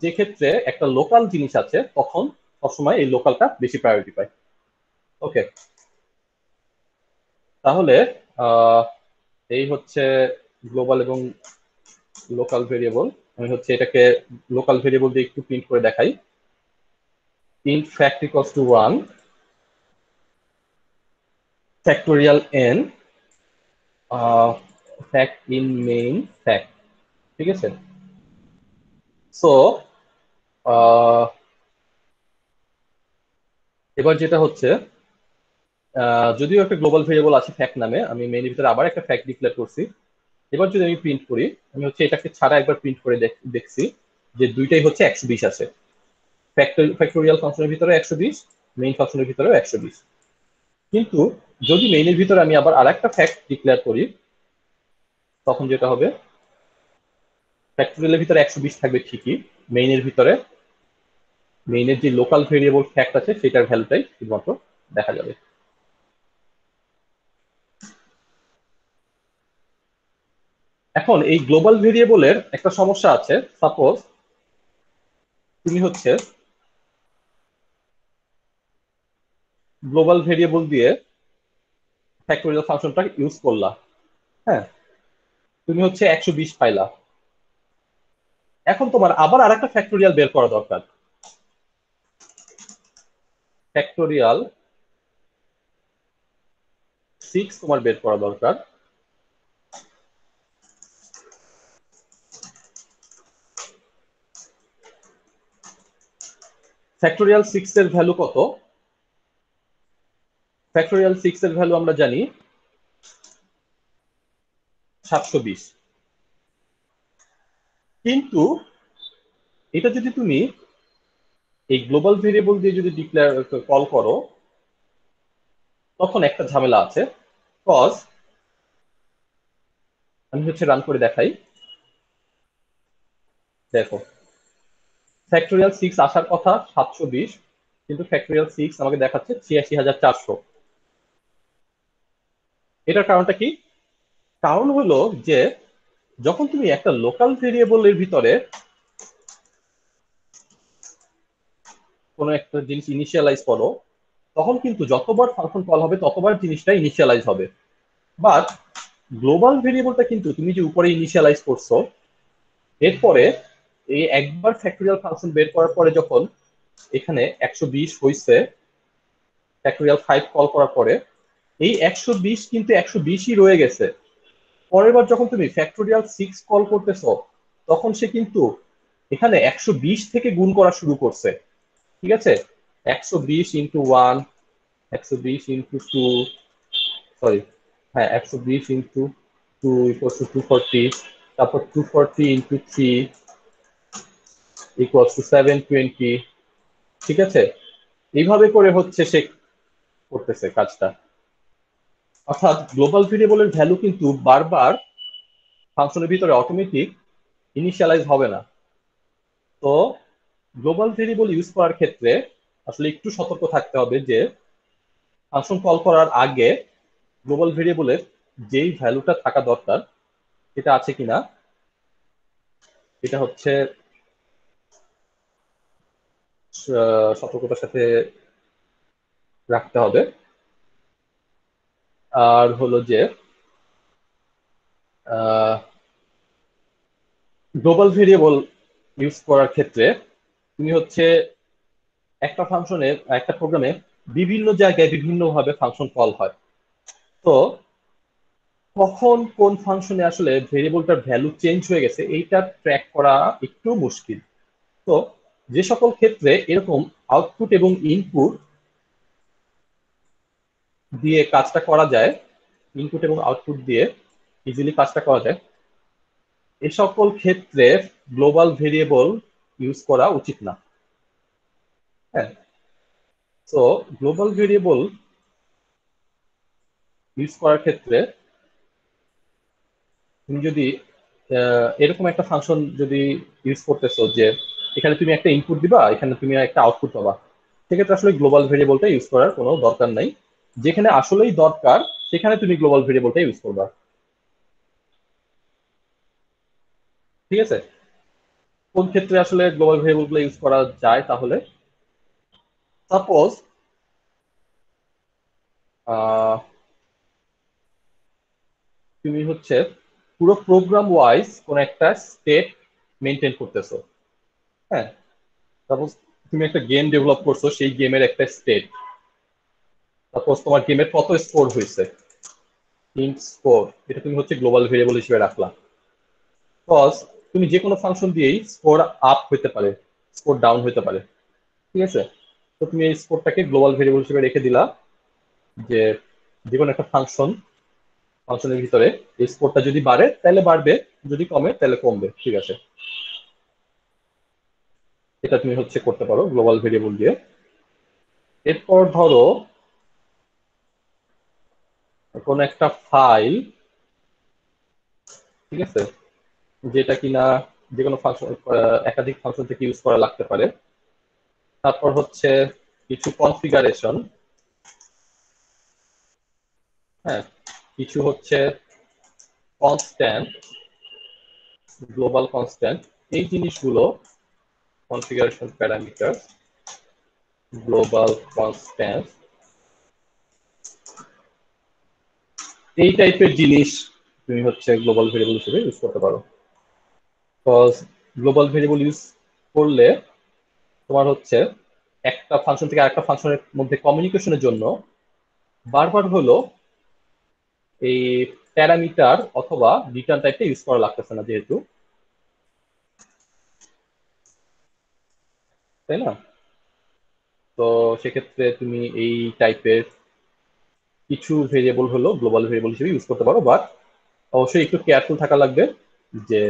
যে ক্ষেত্রে একটা লোকাল জিনিস আছে তখন সবসময় এই লোকালটা বেশি প্রায়োরিটি পায়। ওকে, তাহলে আহ, এই হচ্ছে গ্লোবাল এবং লোকাল ভেরিয়েবল। আমি হচ্ছে এটাকে লোকাল ভেরিয়েবল দিয়ে একটু প্রিন্ট করে দেখাই। int fact equals to 1 factorial n fact in main fact, ঠিক আছে? সো এবার যেটা হচ্ছে, যদিও একটা গ্লোবাল ভেরিয়েবল আছে ফ্যাক্ট নামে, আমি মেইনের ভিতরে আবার একটা ফ্যাক্ট ডিক্লেয়ার করছি। এবার যদি আমি প্রিন্ট করি, আমি হচ্ছে এটাকে ছাড়া একবার প্রিন্ট করে দেখছি যে দুইটাই হচ্ছে 120 আছে। ফ্যাক্টোরিয়াল ফাংশনের ভিতরে 120, মেইন ফাংশনের ভিতরেও 120। কিন্তু যদি মেইনের ভিতরে আমি আবার আরেকটা ফ্যাক্ট ডিক্লেয়ার করি, তখন যেটা হবে, ফ্যাক্টোরিয়ালের ভিতরে 120 থাকবে ঠিকই, মেইনের ভিতরে মেইনের যে লোকাল ভেরিয়েবল ফ্যাক্ট আছে সেটার ভ্যালুটাই শুধুমাত্র দেখা যাবে। এখন এই গ্লোবাল ভেরিয়েবলের একটা সমস্যা আছে। সাপোজ তুমি হচ্ছে গ্লোবাল ভেরিয়েবল দিয়ে ফ্যাক্টোরিয়াল ফাংশনটা ইউজ করলা, হ্যাঁ, তুমি হচ্ছে 120 পাইলা। এখন তোমার আবার আরেকটা ফ্যাক্টোরিয়াল বের করা দরকার। ফ্যাক্টোরিয়াল 6 তোমার বের করা দরকার। ফ্যাক্টোরিয়াল 6 এর ভ্যালু কত? ফ্যাক্টোরিয়াল 6 এর ভ্যালু আমরা জানি 720। কিন্তু এটা যদি তুমি এই গ্লোবাল ভেরিয়েবল দিয়ে যদি ডিক্লেয়ার কল করো, তখন একটা ঝামেলা আছে। কজ আমি হচ্ছে রান করে দেখাই, দেখো ফ্যাক্টোরিয়াল 6 আসার কথা 720, কিন্তু ফ্যাক্টোরিয়াল 6 আমাকে দেখাচ্ছে 86,400। এটার কারণটা কি? কারণ হলো যে যখন তুমি একটা লোকাল ভেরিয়েবলের ভিতরে কোনো একটা জিনিস ইনিশিয়ালাইজ করো, তখন কিন্তু যতবার ফাংশন কল হবে ততবার জিনিসটা ইনিশিয়ালাইজ হবে। বাট গ্লোবাল ভেরিয়েবলটা কিন্তু তুমি যে উপরে ইনিশিয়ালাইজ করছো, এরপরে এই একবার ফ্যাক্টোরিয়াল ফাংশন বের করার পরে যখন এখানে 120 হয়েছে, ফ্যাক্টোরিয়াল 5 কল করার পরে এই 120 কিন্তু 120ই রয়ে গেছে। পরের বার যখন তুমি ফ্যাক্টোরিয়াল 6 কল করতেছো, তখন সে কিন্তু এখানে 120 থেকে গুণ করা শুরু করছে, ঠিক আছে? 120 ইন্টু 1, 120 ইন্টু 2, সরি, হ্যাঁ 120 ইন্টু 2 ইকুয়ালস টু 240, তারপর 240 ইন্টু 3 ইকুয়ালস টু 720, ঠিক আছে? এইভাবে করে হচ্ছে সে করতেছে কাজটা। অর্থাৎ গ্লোবাল ভেরিয়েবলের ভ্যালু কিন্তু বারবার ফাংশনের ভিতরে অটোমেটিক ইনিশিয়ালাইজ হবে না। তো গ্লোবাল ভেরিয়েবল ইউজ করার ক্ষেত্রে আসলে একটু সতর্ক থাকতে হবে যে ফাংশন কল করার আগে গ্লোবাল ভেরিয়েবলের যেই ভ্যালুটা থাকা দরকার সেটা আছে কিনা, এটা হচ্ছে সতর্কতার সাথে রাখতে হবে। আর হলো যে গ্লোবাল ভেরিয়েবল ইউজ করার ক্ষেত্রে তুমি হচ্ছে একটা ফাংশনে, একটা প্রোগ্রামে বিভিন্ন জায়গায় বিভিন্নভাবে ফাংশন কল হয়। তো কখন কোন ফাংশনে আসলে ভেরিয়েবলটার ভ্যালু চেঞ্জ হয়ে গেছে এইটা ট্র্যাক করা একটু মুশকিল। তো যে সকল ক্ষেত্রে এরকম আউটপুট এবং ইনপুট দিয়ে কাজটা করা যায়, ইনপুট এবং আউটপুট দিয়ে ইজিলি কাজটা করা যায়, এ সকল ক্ষেত্রে গ্লোবাল ভেরিয়েবল ইউজ করা উচিত না। হ্যাঁ, তো গ্লোবাল ভেরিয়েবল ইউজ করার ক্ষেত্রে তুমি যদি এরকম একটা ফাংশন যদি ইউজ করতেছো যে এখানে তুমি একটা ইনপুট দিবা, এখানে তুমি একটা আউটপুট পাবা, সেক্ষেত্রে আসলে গ্লোবাল ভেরিয়েবলটা ইউজ করার কোনো দরকার নাই। যেখানে আসলেই দরকার সেখানে তুমি গ্লোবাল ভেরিয়েবলটা ইউজ করবা। ঠিক আছে? কোন ক্ষেত্রে আসলে গ্লোবাল ভেরিয়েবলগুলো ইউজ করা যায়, তাহলে সাপোজ তুমি হচ্ছে পুরো প্রোগ্রাম ওয়াইজ কোন একটা স্টেট মেনটেন করতেছো। হ্যাঁ, সাপোজ তুমি একটা গেম ডেভেলপ করছো, সেই গেমের একটা স্টেট, সাপোজ তোমার গেমের কত স্কোর হয়েছে, ইন্ট স্কোর, এটা তুমি হচ্ছে গ্লোবাল ভেরিয়েবল হিসেবে রাখলা। কজ তুমি যে কোনো ফাংশন দিয়েই স্কোর আপ হইতে পারে, স্কোর ডাউন হইতে পারে। ঠিক আছে? তো তুমি এই স্কোরটাকে গ্লোবাল ভেরিয়েবল হিসেবে রেখে দিলা, যে যে কোনো একটা ফাংশনের ভিতরে এই স্কোরটা যদি বাড়ে তাহলে বাড়বে, যদি কমে তাহলে কমবে। ঠিক আছে, এটা তুমি হচ্ছে করতে পারো গ্লোবাল ভেরিয়েবল দিয়ে। এরপর ধরো কোন একটা ফাইল, ঠিক আছে, যেটা কিনা যে কোনো ফাংশন, একাধিক ফাংশন থেকে ইউজ করা লাগতে পারে। তারপর হচ্ছে কিছু কনফিগারেশন, হ্যাঁ, কিছু হচ্ছে কনস্ট্যান্ট, গ্লোবাল কনস্ট্যান্ট, এই জিনিসগুলো কনফিগারেশন প্যারামিটার, গ্লোবাল কনস্ট্যান্ট, এই টাইপের জিনিস তুমি হচ্ছে গ্লোবাল ভেরিয়েবল হিসেবে ইউজ করতে পারো। বিকজ গ্লোবাল ভেরিয়েবল ইউজ করলে তোমার হচ্ছে একটা ফাংশন থেকে আরেকটা ফাংশনের মধ্যে কমিউনিকেশনের জন্য বারবার হলো এই প্যারামিটার অথবা রিটার্ন টাইপটা ইউজ করা লাগতেছে না যেহেতু, তাই না? তো সেক্ষেত্রে তুমি এই টাইপের কিছু ভেরিয়েবল হলো গ্লোবাল ভেরিয়েবল হিসেবে ইউজ করতে পারো, বাট অবশ্যই একটু কেয়ারফুল থাকা লাগবে যে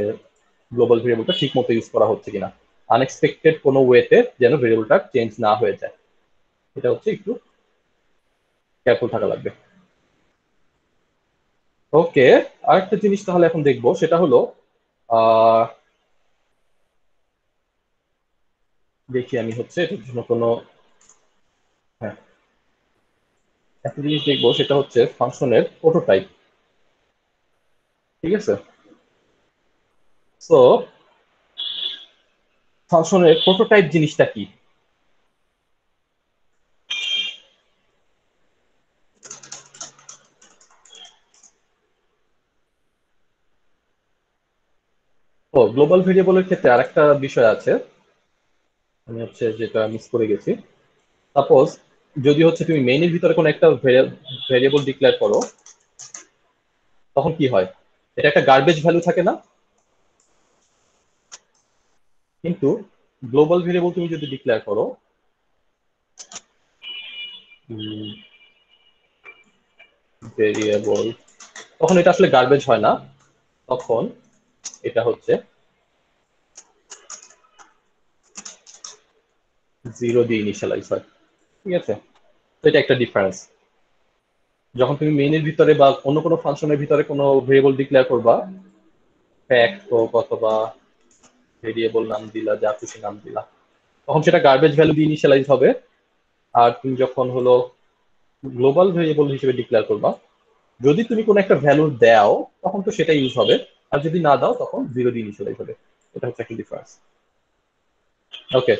গ্লোবাল ভেরিয়েবলটা ঠিক মতো ইউজ করা হচ্ছে কিনা, আনএক্সপেক্টেড কোনো ওয়েতে যেন ভেরিয়েবলটা চেঞ্জ না হয়ে যায়, এটা হচ্ছে একটু কেয়ারফুল থাকা লাগবে। ওকে, আরেকটা জিনিস তাহলে এখন দেখবো, সেটা হলো আহ দেখি আমি হচ্ছে এটার জন্য কোনো, হ্যাঁ, একটা জিনিস দেখবো, সেটা হচ্ছে ফাংশনের প্রোটোটাইপ। ঠিক আছে? সো ফাংশনের প্রোটোটাইপ জিনিসটা কি? ও, গ্লোবাল ভেরিয়েবলের ক্ষেত্রে আরেকটা বিষয় আছে, আমি হচ্ছে যেটা মিস করে গেছি। সাপোজ যদি হচ্ছে তুমি মেইনের ভিতরে কোনো একটা ভেরিয়েবল ডিক্লেয়ার করো, তখন কি হয়? এটা একটা গার্বেজ ভ্যালু থাকে না? কিন্তু গ্লোবাল ভেরিয়েবল তুমি যদি ডিক্লেয়ার করো, ভেরিয়েবল, তখন এটা আসলে গার্বেজ হয় না, তখন এটা হচ্ছে জিরো দিয়ে ইনিশিয়ালাইজ হয়। ঠিক আছে? তো এটা একটা ডিফারেন্স। যখন তুমি মেইনের ভিতরে বা অন্য কোনো ফাংশনের ভিতরে কোনো ভেরিয়েবল ডিক্লেয়ার করবা, ফ্যাক্ট হোক অথবা ভেরিয়েবল নাম দিলা, যা খুশি নাম দিলা, তখন সেটা গার্বেজ ভ্যালু দিয়ে ইনিশিয়ালাইজ হবে। আর তুমি যখন হলো গ্লোবাল ভেরিয়েবল হিসেবে ডিক্লেয়ার করবা, যদি তুমি কোনো একটা ভ্যালু দাও তখন তো সেটা ইউজ হবে, আর যদি না দাও তখন জিরো দিয়ে ইনিশিয়ালাইজ হবে। এটা হচ্ছে একটা ডিফারেন্স। ওকে,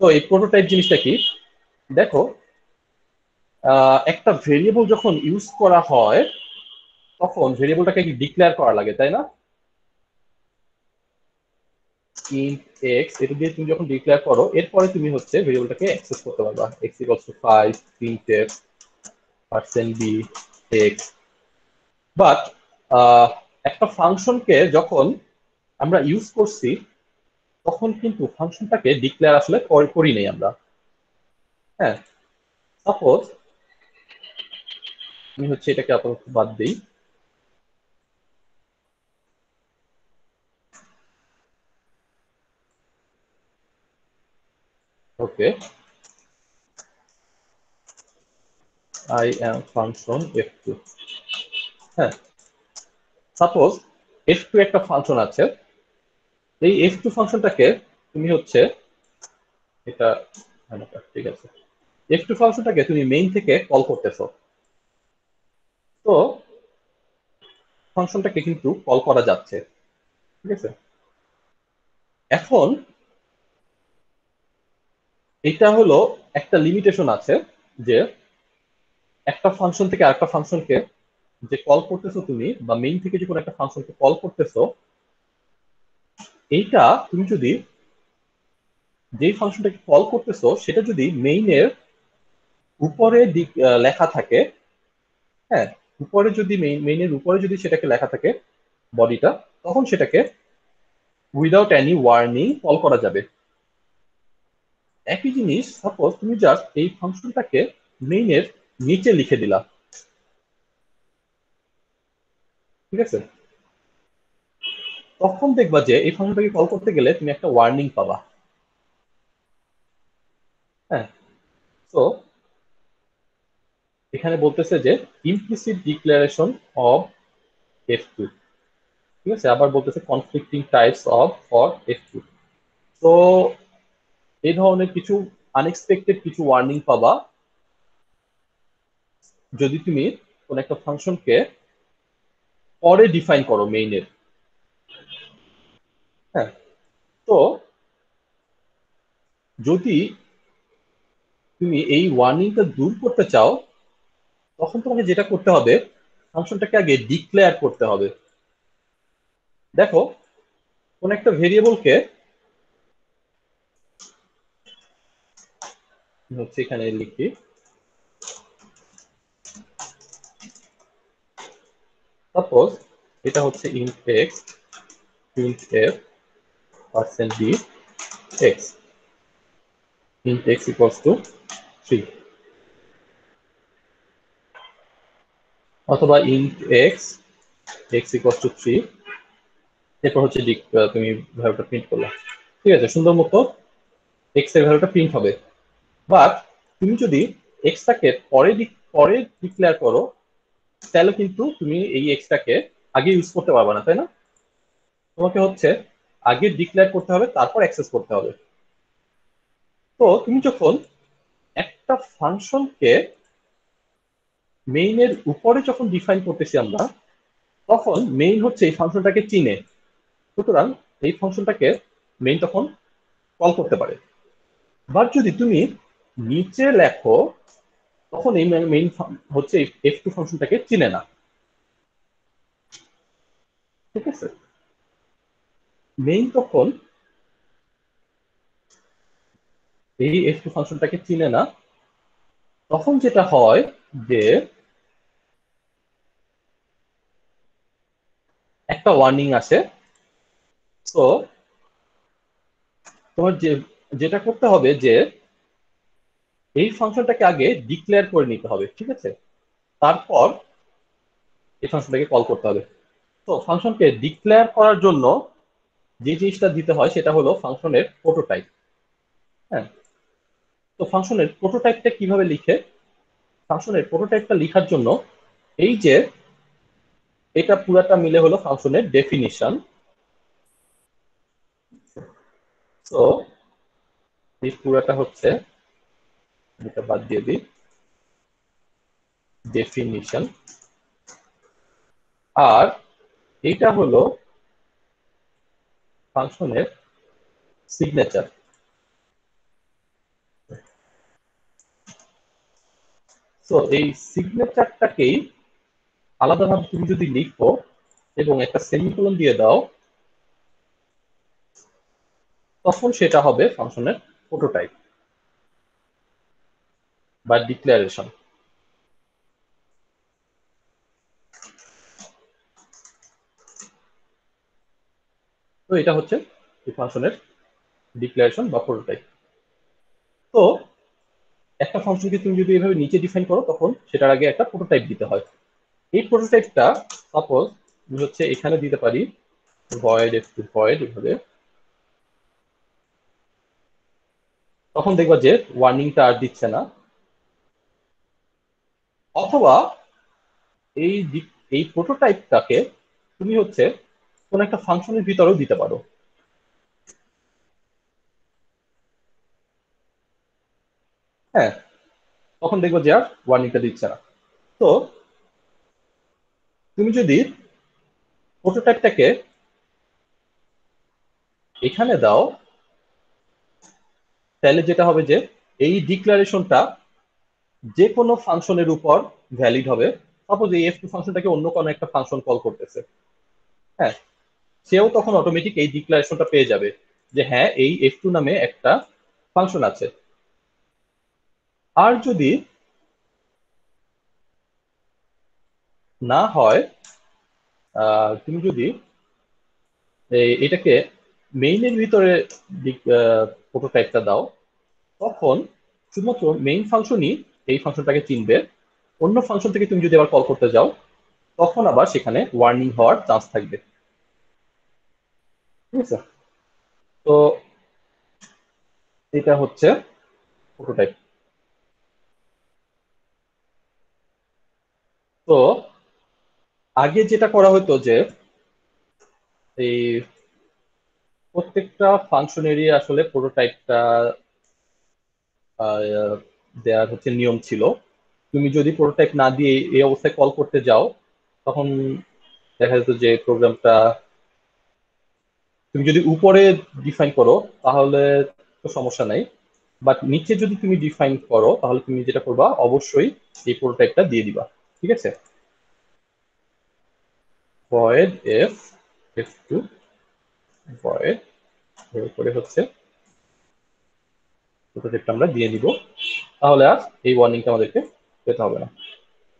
তো এই প্রোটোটাইপ জিনিসটা কি? দেখো, একটা ভেরিয়েবল যখন ইউজ করা হয় তখন ভেরিয়েবলটাকে ডিক্লেয়ার করা লাগে, তাই না? int x, এটা দিয়ে তুমি যখন ডিক্লেয়ার করো এরপরে তুমি হচ্ছে ভেরিয়েবলটাকে অ্যাক্সেস করতে পারবা। x = 5 printf %b x। But একটা ফাংশনকে যখন আমরা ইউজ করছি তখন কিন্তু ফাংশনটাকে ডিক্লেয়ার আসলে করি নাই আমরা। হ্যাঁ, সাপোজ আমি হচ্ছে এটাকে আপাতত বাদ দিই। ওকে, I am function f2। হ্যাঁ, সাপোজ f2 একটা ফাংশন আছে, এই f2 ফাংশনটাকে তুমি হচ্ছে এটা ঠিক আছে, f2 ফাংশনটাকে তুমি মেইন থেকে কল করতেছো। তো ফাংশনটাকে কিন্তু কল করা যাচ্ছে, ঠিক আছে। এখন এটা হলো একটা লিমিটেশন আছে যে একটা ফাংশন থেকে আরেকটা ফাংশনকে যে কল করতেছো তুমি, বা মেইন থেকে যে কোনো একটা ফাংশনকে কল করতেছো, এইটা তুমি যদি যেই ফাংশনটাকে কল করতেছো সেটা যদি মেইনের উপরে লেখা থাকে, হ্যাঁ, উপরে যদি মেইনের উপরে যদি সেটাকে লেখা থাকে বডিটা, তখন সেটাকে উইদাউট এনি ওয়ার্নিং কল করা যাবে। একই জিনিস সাপোজ তুমি জাস্ট এই ফাংশনটাকে মেইনের নিচে লিখে দিলা, ঠিক আছে, তখন দেখবা যে এই ফাংশনটাকে কল করতে গেলে তুমি একটা ওয়ার্নিং পাবা। হ্যাঁ, তো এখানে বলতেছে যে ইমপ্লিসিট ডিক্লারেশন অফ f2, ঠিক আছে, আবার বলতেছে conflicting types of for f2। তো এই ধরনের কিছু আনএক্সপেক্টেড কিছু ওয়ার্নিং পাবা যদি তুমি কোন একটা ফাংশনকে পরে ডিফাইন করো মেইনের। হ্যাঁ, তো যদি তুমি এই ওয়ার্নিংটা দূর করতে চাও তখন তোমাকে যেটা করতে হবে, ফাংশনটাকে আগে ডিক্লেয়ার করতে হবে। দেখো, কোন একটা ভেরিয়েবলকে হচ্ছে এখানে লিখি, সাপোজ এটা হচ্ছে int x printf %b x, int x = 3, অথবা int x x = 3, এরপর হচ্ছে তুমি ভ্যালুটা প্রিন্ট করলা, ঠিক আছে, সুন্দর মতো x এর ভ্যালুটা প্রিন্ট হবে। বাট তুমি যদি এক্সটাকে পরে ডিক্লেয়ার করো তাহলে কিন্তু তুমি এই এক্সটাকে আগে ইউজ করতে পারবে না, তাই না? তোমাকে হচ্ছে আগে ডিক্লেয়ার করতে হবে, তারপর অ্যাক্সেস করতে হবে। তো তুমি যখন একটা ফাংশনকে মেইনের উপরে যখন ডিফাইন করতেছি আমরা, তখন মেইন হচ্ছে এই ফাংশনটাকে চিনে, সুতরাং এই ফাংশনটাকে মেইন তখন কল করতে পারে। বাট যদি তুমি নিচে লেখো তখন এই মেইন হচ্ছে f2 ফাংশনটাকে চিনে না, ঠিক আছে। মেইন তখন এই f2 ফাংশনটাকে চিনে না, তখন যেটা হয় যে একটা ওয়ার্নিং আসে। তো তোমার যেটা করতে হবে যে এই ফাংশনটাকে আগে ডিক্লেয়ার করে নিতে হবে, ঠিক আছে, তারপর এই ফাংশনটাকে কল করতে হবে। তো ফাংশনকে ডিক্লেয়ার করার জন্য যে জিনিসটা দিতে হয় সেটা হলো ফাংশনের প্রোটোটাইপ। হ্যাঁ, তো ফাংশনের প্রোটোটাইপটা কিভাবে লিখে? ফাংশনের প্রোটোটাইপটা লেখার জন্য এই যে এটা পুরাটা মিলে হলো ফাংশনের ডেফিনিশন। তো এই পুরাটা হচ্ছে, এটা বাদ দিয়ে দিই, ডেফিনিশন, আর এইটা হলো ফাংশনের সিগনেচার। তো এই সিগনেচারটাকেই আলাদাভাবে তুমি যদি লিখো এবং একটা সেমিকোলন দিয়ে দাও, তখন সেটা হবে ফাংশনের প্রোটোটাইপ বা ডিক্লারেশন। তো এটা হচ্ছে এই ফাংশনের ডিক্লারেশন বা প্রোটোটাইপ। তো একটা ফাংশনকে তুমি যদি এভাবে নিচে ডিফাইন করো তখন সেটার আগে একটা প্রোটোটাইপ দিতে হয়। এই প্রোটোটাইপটা সাপোজ হচ্ছে এখানে দিতে পারি ভয়েড f2 ভয়েড এভাবে, তখন দেখবা যে ওয়ার্নিংটা আর দিচ্ছে না। অথবা এই এই প্রোটোটাইপটাকে তুমি হচ্ছে কোন একটা ফাংশনের ভিতরেও দিতে পারো। হ্যাঁ, তখন দেখবো যে আর ওয়ার্নিংটা দিচ্ছে না। তো তুমি যদি প্রোটোটাইপটাকে এখানে দাও তাহলে যেটা হবে যে এই ডিক্লারেশনটা যে কোনো ফাংশনের উপর ভ্যালিড হবে। সাপোজ এই f2 ফাংশনটাকে অন্য কোনো একটা ফাংশন কল করতেছে, হ্যাঁ, সেও তখন অটোমেটিক এই ডিক্লারেশনটা পেয়ে যাবে যে হ্যাঁ এই f2 নামে একটা ফাংশন আছে। আর যদি না হয়, তুমি যদি এটাকে মেইনের ভিতরে প্রোটোটাইপটা দাও, তখন শুধুমাত্র মেইন ফাংশনই এই ফাংশনটাকে চিনবে। অন্য ফাংশন থেকে তুমি যদি আবার কল করতে যাও তখন আবার সেখানে ওয়ার্নিং হওয়ার চান্স থাকবে। ঠিক আছে, তো এটা হচ্ছে প্রোটোটাইপ। তো আগে যেটা করা হতো যে এই প্রত্যেকটা ফাংশনেরই আসলে প্রোটোটাইপটা দেওয়ার হচ্ছে নিয়ম ছিল। তুমি যদি প্রোটোটাইপ না দিয়ে এই অবস্থায় কল করতে যাও তখন দেখা যেত যে প্রোগ্রামটা, তুমি যদি উপরে ডিফাইন করো তাহলে তো সমস্যা নাই, বাট নিচে যদি তুমি ডিফাইন করো তাহলে তুমি যেটা করবা অবশ্যই এই প্রোটোটাইপটা দিয়ে দিবা। ঠিক আছে, void f f2 void করে হচ্ছে প্রোটোটাইপটা আমরা দিয়ে দিব, তাহলে আর এই ওয়ার্নিংটা আমাদেরকে পেতে হবে না।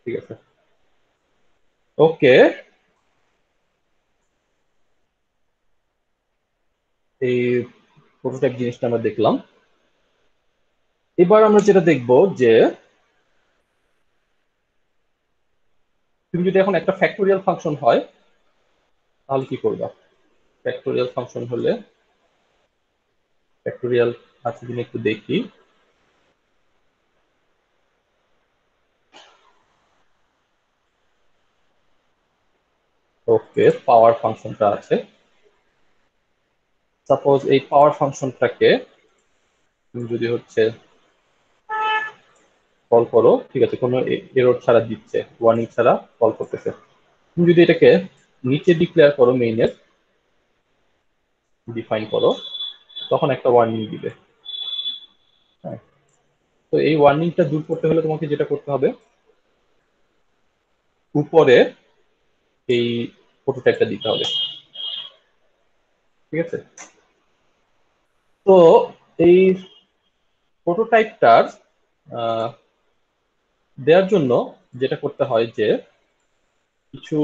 ঠিক আছে, ওকে, এই প্রোটোটাইপ জিনিসটা আমরা দেখলাম। এবার আমরা যেটা দেখবো যে তুমি যদি এখন একটা ফ্যাক্টোরিয়াল ফাংশন হয় তাহলে কি করবা। ফ্যাক্টোরিয়াল ফাংশন হলে ফ্যাক্টোরিয়াল আছে কিনা একটু দেখি। ওকে, পাওয়ার ফাংশনটা আছে। সাপোজ এই পাওয়ার ফাংশনটাকে তুমি যদি হচ্ছে কল করো, ঠিক আছে, কোনো এরর ছাড়া দিচ্ছে, ওয়ার্নিং ছাড়া কল করতেছে। তুমি যদি এটাকে নিচে ডিক্লেয়ার করো, মেইনের ডিফাইন করো, তখন একটা ওয়ার্নিং দিবে। হ্যাঁ, তো এই ওয়ার্নিংটা দূর করতে হলে তোমাকে যেটা করতে হবে উপরে এই প্রোটোটাইপটা দিতে হবে। ঠিক আছে, তো এই প্রোটোটাইপটার দেওয়ার জন্য যেটা করতে হয় যে কিছু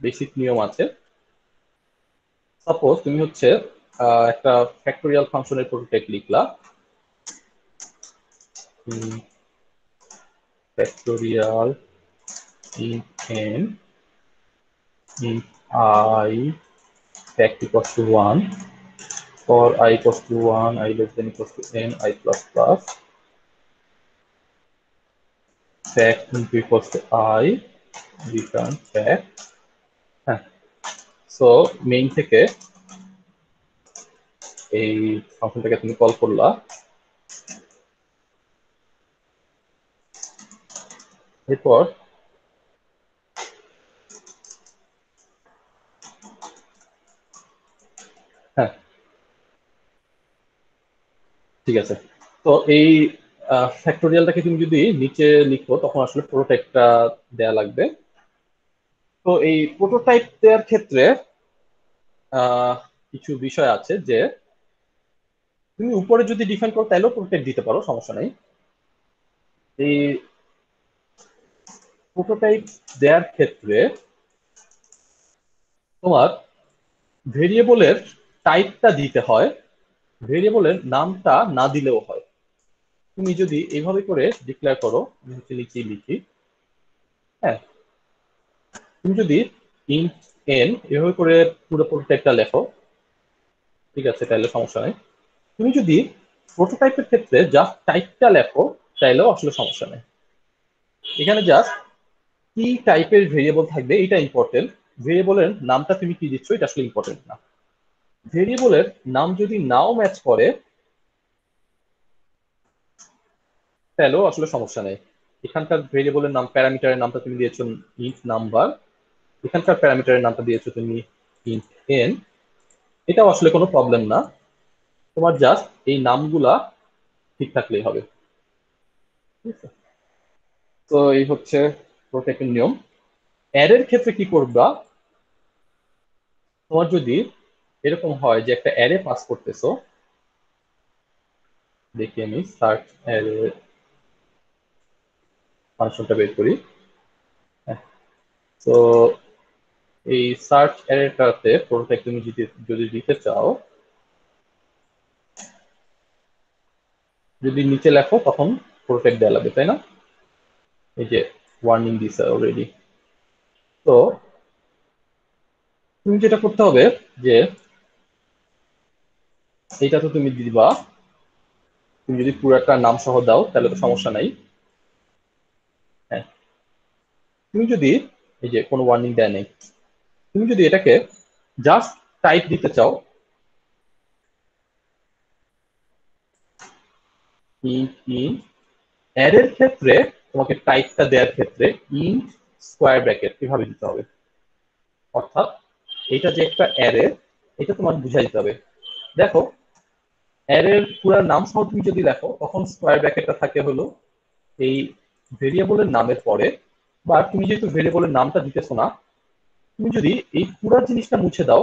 বেসিক নিয়ম আছে। সাপোজ তুমি হচ্ছে একটা ফ্যাক্টোরিয়াল ফাংশনের প্রোটোটাইপ লিখলা, factorial int n int I fact equals to 1 for I equals to 1 I less than equals to n I plus plus fact into equals to I return fact। হ্যাঁ, so main থেকে এই ফাংশনটাকে তুমি call করলা, এরপর হ্যাঁ ঠিক আছে, তো এই ফ্যাক্টোরিয়ালটাকে তুমি যদি নিচে লিখো তখন আসলে প্রোটোটাইপটা দেয়া লাগবে। তো এই প্রোটোটাইপ দেওয়ার ক্ষেত্রে কিছু বিষয় আছে যে তুমি উপরে যদি ডিফাইন করো তাহলেও প্রোটোটাইপ দিতে পারো, সমস্যা নাই। এই প্রোটোটাইপ দেওয়ার ক্ষেত্রে তোমার ভেরিয়েবলের টাইপটা দিতে হয়, ভেরিয়েবলের নামটা না দিলেও হয়। তুমি যদি এইভাবে করে ডিক্লেয়ার করো, লিখি লিখি, হ্যাঁ, তুমি যদি ইন্ট এন এভাবে করে পুরো প্রোটোটাইপটা লেখো, ঠিক আছে, তাহলে সমস্যা নেই। তুমি যদি প্রোটোটাইপের ক্ষেত্রে জাস্ট টাইপটা লেখো তাইলেও আসলে সমস্যা নেই। এখানে জাস্ট কি টাইপের ভেরিয়েবল থাকবে এটা ইম্পর্টেন্ট, ভেরিয়েবলের নামটা তুমি কি দিচ্ছ এটা আসলে ইম্পর্টেন্ট না। ভেরিয়েবলের নাম যদি নাও ম্যাচ করে তাহলেও আসলে সমস্যা নেই। এখানকার ভেরিয়েবলের নাম, প্যারামিটারের নামটা তুমি দিয়েছো ইন্ট নাম্বার, এখানকার প্যারামিটারের নামটা দিয়েছো তুমি ইন্ট এন, এটাও আসলে কোনো প্রবলেম না। তোমার জাস্ট এই নামগুলা ঠিক থাকলেই হবে। ঠিক আছে, তো এই হচ্ছে প্রোটেক্টের নিয়ম। অ্যারের ক্ষেত্রে কি করবা, তোমার যদি এরকম হয় যে একটা অ্যারে পাস করতেছো, দেখি আমি সার্চ অ্যারে ফাংশনটা বের করি। তো এই সার্চ অ্যারেটাতে প্রোটেক্ট তুমি যদি দিতে চাও, যদি নিচে লেখো তখন প্রোটেক্ট দেওয়া লাগবে, তাই না? এই যে ওয়ার্নিং দিছে অলরেডি। তো তুমি যেটা করতে হবে যে এইটা তো তুমি দিবা, তুমি যদি পুরো একটা নাম সহ দাও তাহলে তো সমস্যা নাই। হ্যাঁ, তুমি যদি এই যে কোনো ওয়ার্নিং দেয় নেই, তুমি যদি এটাকে জাস্ট টাইপ দিতে চাও, অ্যারের ক্ষেত্রে তোমাকে টাইপটা দেওয়ার ক্ষেত্রে ইন্ট স্কোয়ার ব্র্যাকেট এভাবে দিতে হবে। অর্থাৎ এটা যে একটা অ্যারে, এটা তোমার বুঝাই দিতে হবে। দেখো, অ্যারের পুরো নাম সহ তুমি যদি লেখো তখন স্কোয়ার ব্র্যাকেটটা থাকে হলো এই ভেরিয়েবলের নামের পরে, বা তুমি যেহেতু ভেরিয়েবলের নামটা দিতেছো না, তুমি যদি এই পুরো জিনিসটা মুছে দাও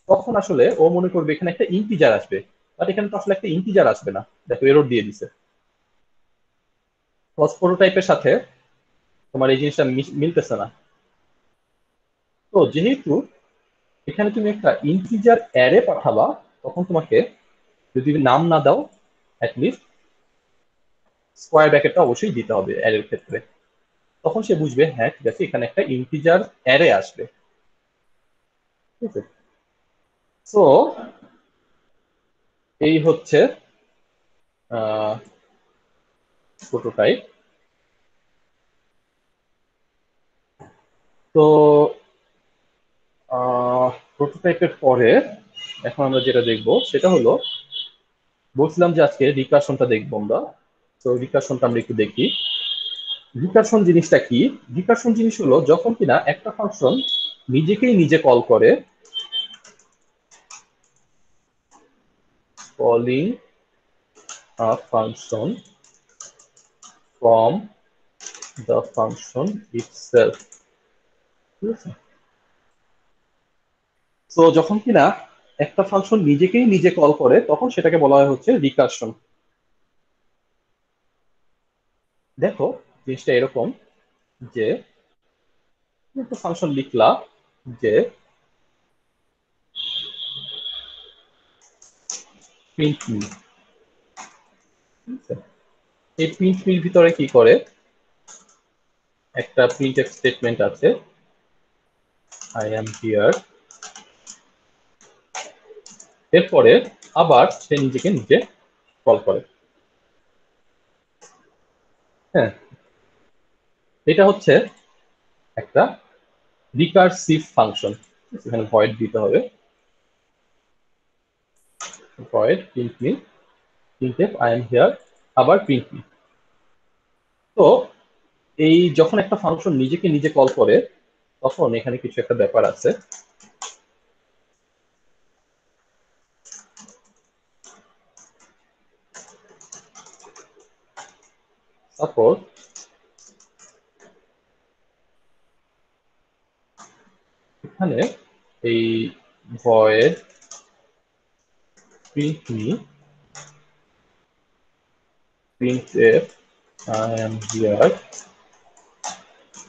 তখন আসলে ও মনে করবে এখানে একটা ইন্টিজার আসবে, বাট এখানে তো আসলে একটা ইন্টিজার আসবে না। দেখো এরর দিয়ে দিছে, প্রোটোটাইপের সাথে তোমার এই জিনিসটা মিলতেছে না। তো যেহেতু এখানে তুমি একটা ইন্টিজার অ্যারে পাঠাবা, তখন তোমাকে যদি নাম না দাও অ্যাটলিস্ট স্কোয়ার ব্র্যাকেটটা অবশ্যই দিতে হবে অ্যারের ক্ষেত্রে, তখন সে বুঝবে হ্যাঁ ঠিক আছে এখানে একটা ইন্টিজার অ্যারে আসবে। ঠিক আছে, সো এই হচ্ছে প্রোটোটাইপ। তো প্রোটোটাইপের পরে এখন আমরা যেটা দেখবো সেটা হলো, বলছিলাম যে আজকে রিকার্শনটা দেখবো আমরা। তো রিকার্শনটা আমরা একটু দেখি। রিকার্শন জিনিসটা কি? রিকার্শন জিনিস হলো যখন কিনা একটা ফাংশন নিজেকেই নিজে কল করে, calling a function from the function itself. ঠিক আছে, তো যখন কিনা একটা ফাংশন নিজেকেই নিজে কল করে তখন সেটাকে বলা হয় হচ্ছে রিকার্শন। দেখো জিনিসটা এরকম যে একটা ফাংশন লিখলা যে প্রিন্ট মি, এই প্রিন্ট মির ভিতরে কি করে, একটা প্রিন্ট স্টেটমেন্ট আছে, আই এম হিয়ার, এরপরে আবার সে নিজেকে নিজে কল করে। হ্যাঁ, এটা হচ্ছে একটা রিকার্সিভ ফাংশন। এখানে ভয়েড দিতে হবে, void print me, printf I am here, আবার প্রিন্ট মি। তো এই যখন একটা ফাংশন নিজেকে নিজে কল করে তখন এখানে কিছু একটা ব্যাপার আছে। সাপোজ এখানে এই void print me printf I am here,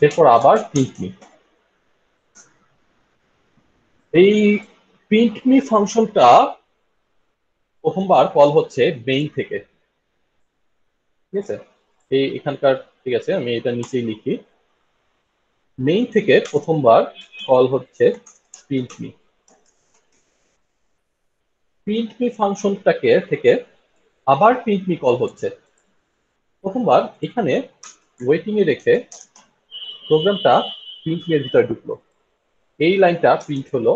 এরপর আবার প্রিন্ট মি। এই প্রিন্ট মি ফাংশনটা প্রথমবার কল হচ্ছে মেইন থেকে, ঠিক আছে? এই এখানকার, ঠিক আছে, আমি এটা নিচেই লিখি, মেইন থেকে প্রথমবার কল হচ্ছে প্রিন্ট মি। প্রিন্ট মি ফাংশনটাকে থেকে আবার প্রিন্ট মি কল হচ্ছে। প্রথমবার এখানে ওয়েটিং এ রেখে প্রোগ্রামটা প্রিন্ট মি এর ভিতরে ঢুকলো, এই লাইনটা প্রিন্ট হলো,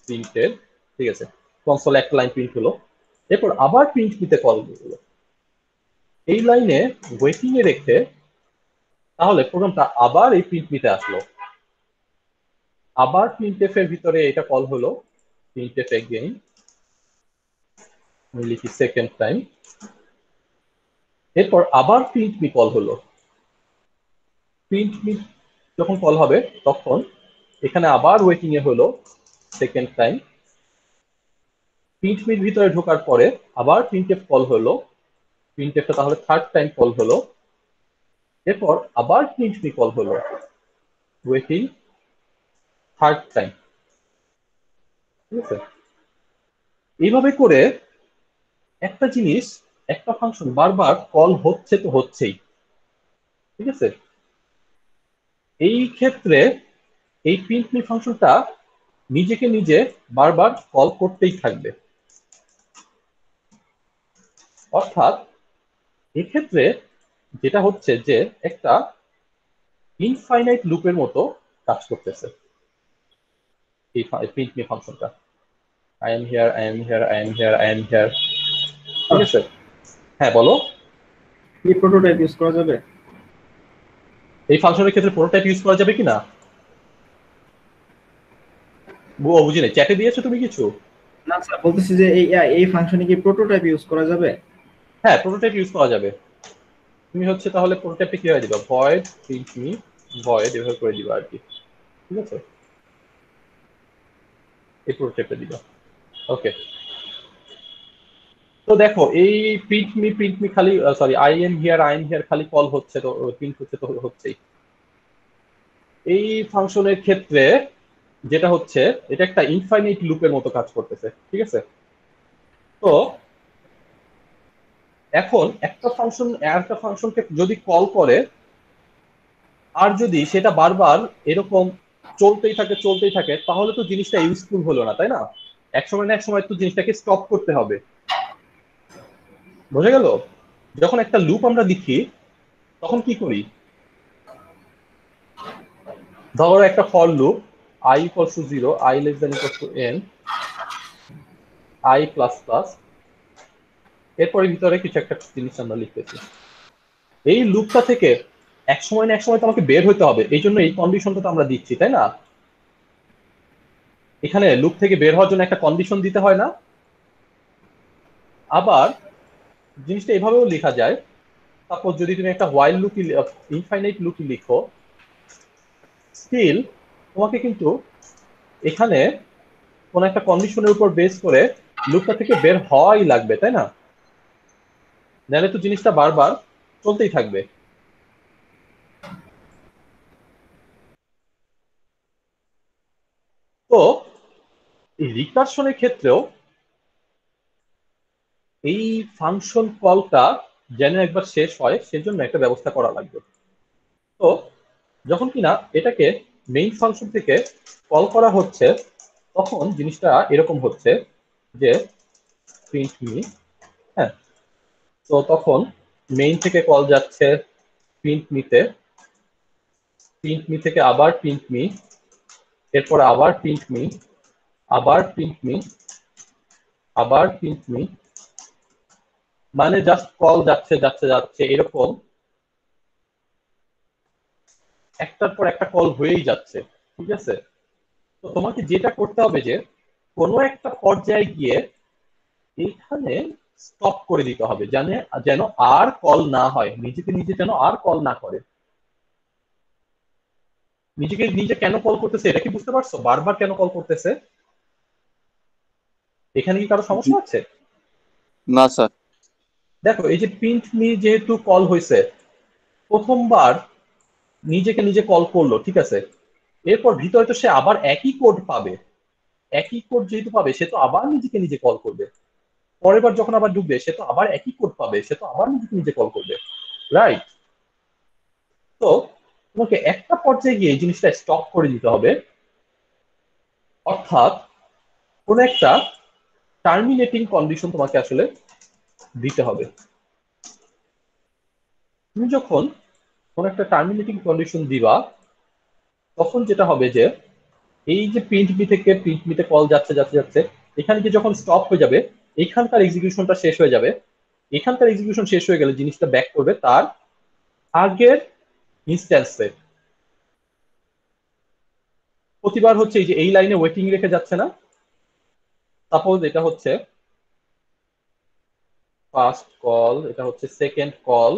প্রিন্টেড, ঠিক আছে, কনসোলে একটা লাইন প্রিন্ট হলো। এরপর আবার প্রিন্ট মিতে কল হলো, এই লাইনে ওয়েটিং এ রেখে তাহলে প্রোগ্রামটা আবার এই প্রিন্ট মিতে আসলো, আবার প্রিন্টএফ এর ভিতরে এটা কল হলো, প্রিন্টএফ এগেইন, আমি লিখি সেকেন্ড টাইম। এরপর আবার প্রিন্ট মি কল হলো, প্রিন্ট মি যখন কল হবে তখন এখানে আবার ওয়েটিং এ হলো সেকেন্ড টাইম। প্রিন্ট মির ভিতরে ঢোকার পরে আবার প্রিন্টএফ কল হলো, প্রিন্টএফটা তাহলে থার্ড টাইম কল হলো। এরপর আবার প্রিন্ট মি কল হলো, ওয়েটিং থার্ড টাইম, ঠিক আছে? এইভাবে করে একটা জিনিস, একটা ফাংশন বারবার কল হচ্ছে তো হচ্ছেই, ঠিক আছে? এই ক্ষেত্রে এই প্রিন্ট মি ফাংশনটা নিজেকে নিজে বারবার কল করতেই থাকবে। অর্থাৎ এক্ষেত্রে যেটা হচ্ছে যে একটা ইনফাইনাইট লুপের মতো কাজ করতেছে এই প্রিন্ট মি ফাংশনটা। I am here, I am here, I am here, I am here, ঠিক আছে? হ্যাঁ বলো। কি প্রোটোটাইপ ইউজ করা যাবে? এই ফাংশনের ক্ষেত্রে প্রোটোটাইপ ইউজ করা যাবে কিনা বুঝি নাই, চ্যাটে দিয়েছো তুমি কিছু? না স্যার, বলতেছি যে এই ফাংশনে কি প্রোটোটাইপ ইউজ করা যাবে? হ্যাঁ, প্রোটোটাইপ ইউজ করা যাবে। তুমি হচ্ছে তাহলে প্রোটোটাইপটা কিভাবে দিবা, ভয়েড প্রিন্ট মি ভয়েড, এভাবে করে দিবা আর কি, ঠিক আছে? এই প্রোটোটাইপটা দিবা, ওকে। তো দেখো এই প্রিন্ট মি খালি, সরি, আই এম হিয়ার খালি কল হচ্ছে, তো প্রিন্ট হচ্ছে তো হচ্ছেই। এই ফাংশনের ক্ষেত্রে যেটা হচ্ছে এটা একটা ইনফাইনাইট লুপের মতো কাজ করতেছে, ঠিক আছে? তো এখন একটা ফাংশন একটা ফাংশনকে যদি কল করে আর যদি সেটা বারবার এরকম চলতেই থাকে তাহলে তো জিনিসটা ইউজফুল হলো না, তাই না? এক সময় না এক সময় তো জিনিসটাকে স্টপ করতে হবে, বোঝা গেল? যখন একটা লুপ আমরা লিখি তখন কি করি, ধরো একটা for loop i equals to 0, i less than equals to n, i plus plus, এরপরে ভিতরে কিছু একটা জিনিস আমরা লিখতেছি। এই লুপটা থেকে এক সময় না এক সময় তো আমাকে বের হতে হবে, এই জন্য এই কন্ডিশনটা তো আমরা দিচ্ছি, তাই না? এখানে লুপ থেকে বের হওয়ার জন্য একটা কন্ডিশন দিতে হয় না? আবার জিনিসটা এভাবেও লেখা যায়, তারপর যদি তুমি একটা হোয়াইল লুপ, ইনফাইনাইট লুপ লিখো, স্টিল তোমাকে কিন্তু এখানে কোন একটা কন্ডিশনের উপর বেস করে লুপটা থেকে বের হওয়াই লাগবে, তাই না? নাহলে তো জিনিসটা বারবার চলতেই থাকবে। তো এই রিকারশনের ক্ষেত্রেও এই ফাংশন কলটা যেন একবার শেষ হয় সেজন্য একটা ব্যবস্থা করা লাগবে। তো যখন কিনা এটাকে মেইন ফাংশন থেকে কল করা হচ্ছে তখন জিনিসটা এরকম হচ্ছে যে প্রিন্ট মি, হ্যাঁ, তো তখন মেইন থেকে কল যাচ্ছে প্রিন্ট মিতে, প্রিন্ট মি থেকে আবার প্রিন্ট মি, এরপর আবার প্রিন্ট মি, আবার প্রিন্ট মি, আবার প্রিন্ট মি, মানে জাস্ট কল যাচ্ছে যাচ্ছে যাচ্ছে এরকম একটার পর একটা কল হয়েই যাচ্ছে, ঠিক আছে? তো তোমাকে যেটা করতে হবে যে কোনো একটা পর্যায়ে গিয়ে এইখানে স্টপ করে দিতে হবে, জানে যেন আর কল না হয়, নিজেকে নিজে যেন আর কল না করে। নিজেকে নিজে কেন কল করতেছে এটা কি বুঝতে পারছো, বারবার কেন কল করতেছে? এখানে কি কারো সমস্যা আছে? না স্যার। দেখো এই যে প্রিন্ট মি যেহেতু কল হয়েছে, প্রথমবার নিজেকে নিজে কল করলো, ঠিক আছে, এরপর ভিতরে তো সে আবার একই কোড পাবে, একই কোড যেহেতু পাবে সে তো আবার নিজেকে নিজে কল করবে, পরের বার যখন আবার ঢুকবে সে তো আবার একই কোড পাবে, সে তো আবার নিজেকে নিজে কল করবে, রাইট? তো তোমাকে একটা পর্যায়ে গিয়ে এই জিনিসটা স্টপ করে দিতে হবে, অর্থাৎ কোন একটা টার্মিনেটিং কন্ডিশন তোমাকে আসলে দিতে হবে। তুমি যখন কোন একটা টার্মিনেটিং কন্ডিশন দিবা, তখন যেটা হবে যে এই যে প্রিন্ট বি থেকে প্রিন্ট বিতে কল যাচ্ছে যাচ্ছে যাচ্ছে, এখানে গিয়ে যখন স্টপ হয়ে যাবে, এখানকার এক্সিকিউশনটা শেষ হয়ে যাবে, এখানকার এক্সিকিউশন শেষ হয়ে গেলে জিনিসটা ব্যাক করবে তার আগের ইনস্ট্যান্সে। প্রতিবার হচ্ছে এই যে এই লাইনে ওয়েটিং রেখে যাচ্ছে না, সাপোজ এটা হচ্ছে ফার্স্ট কল, এটা হচ্ছে সেকেন্ড কল,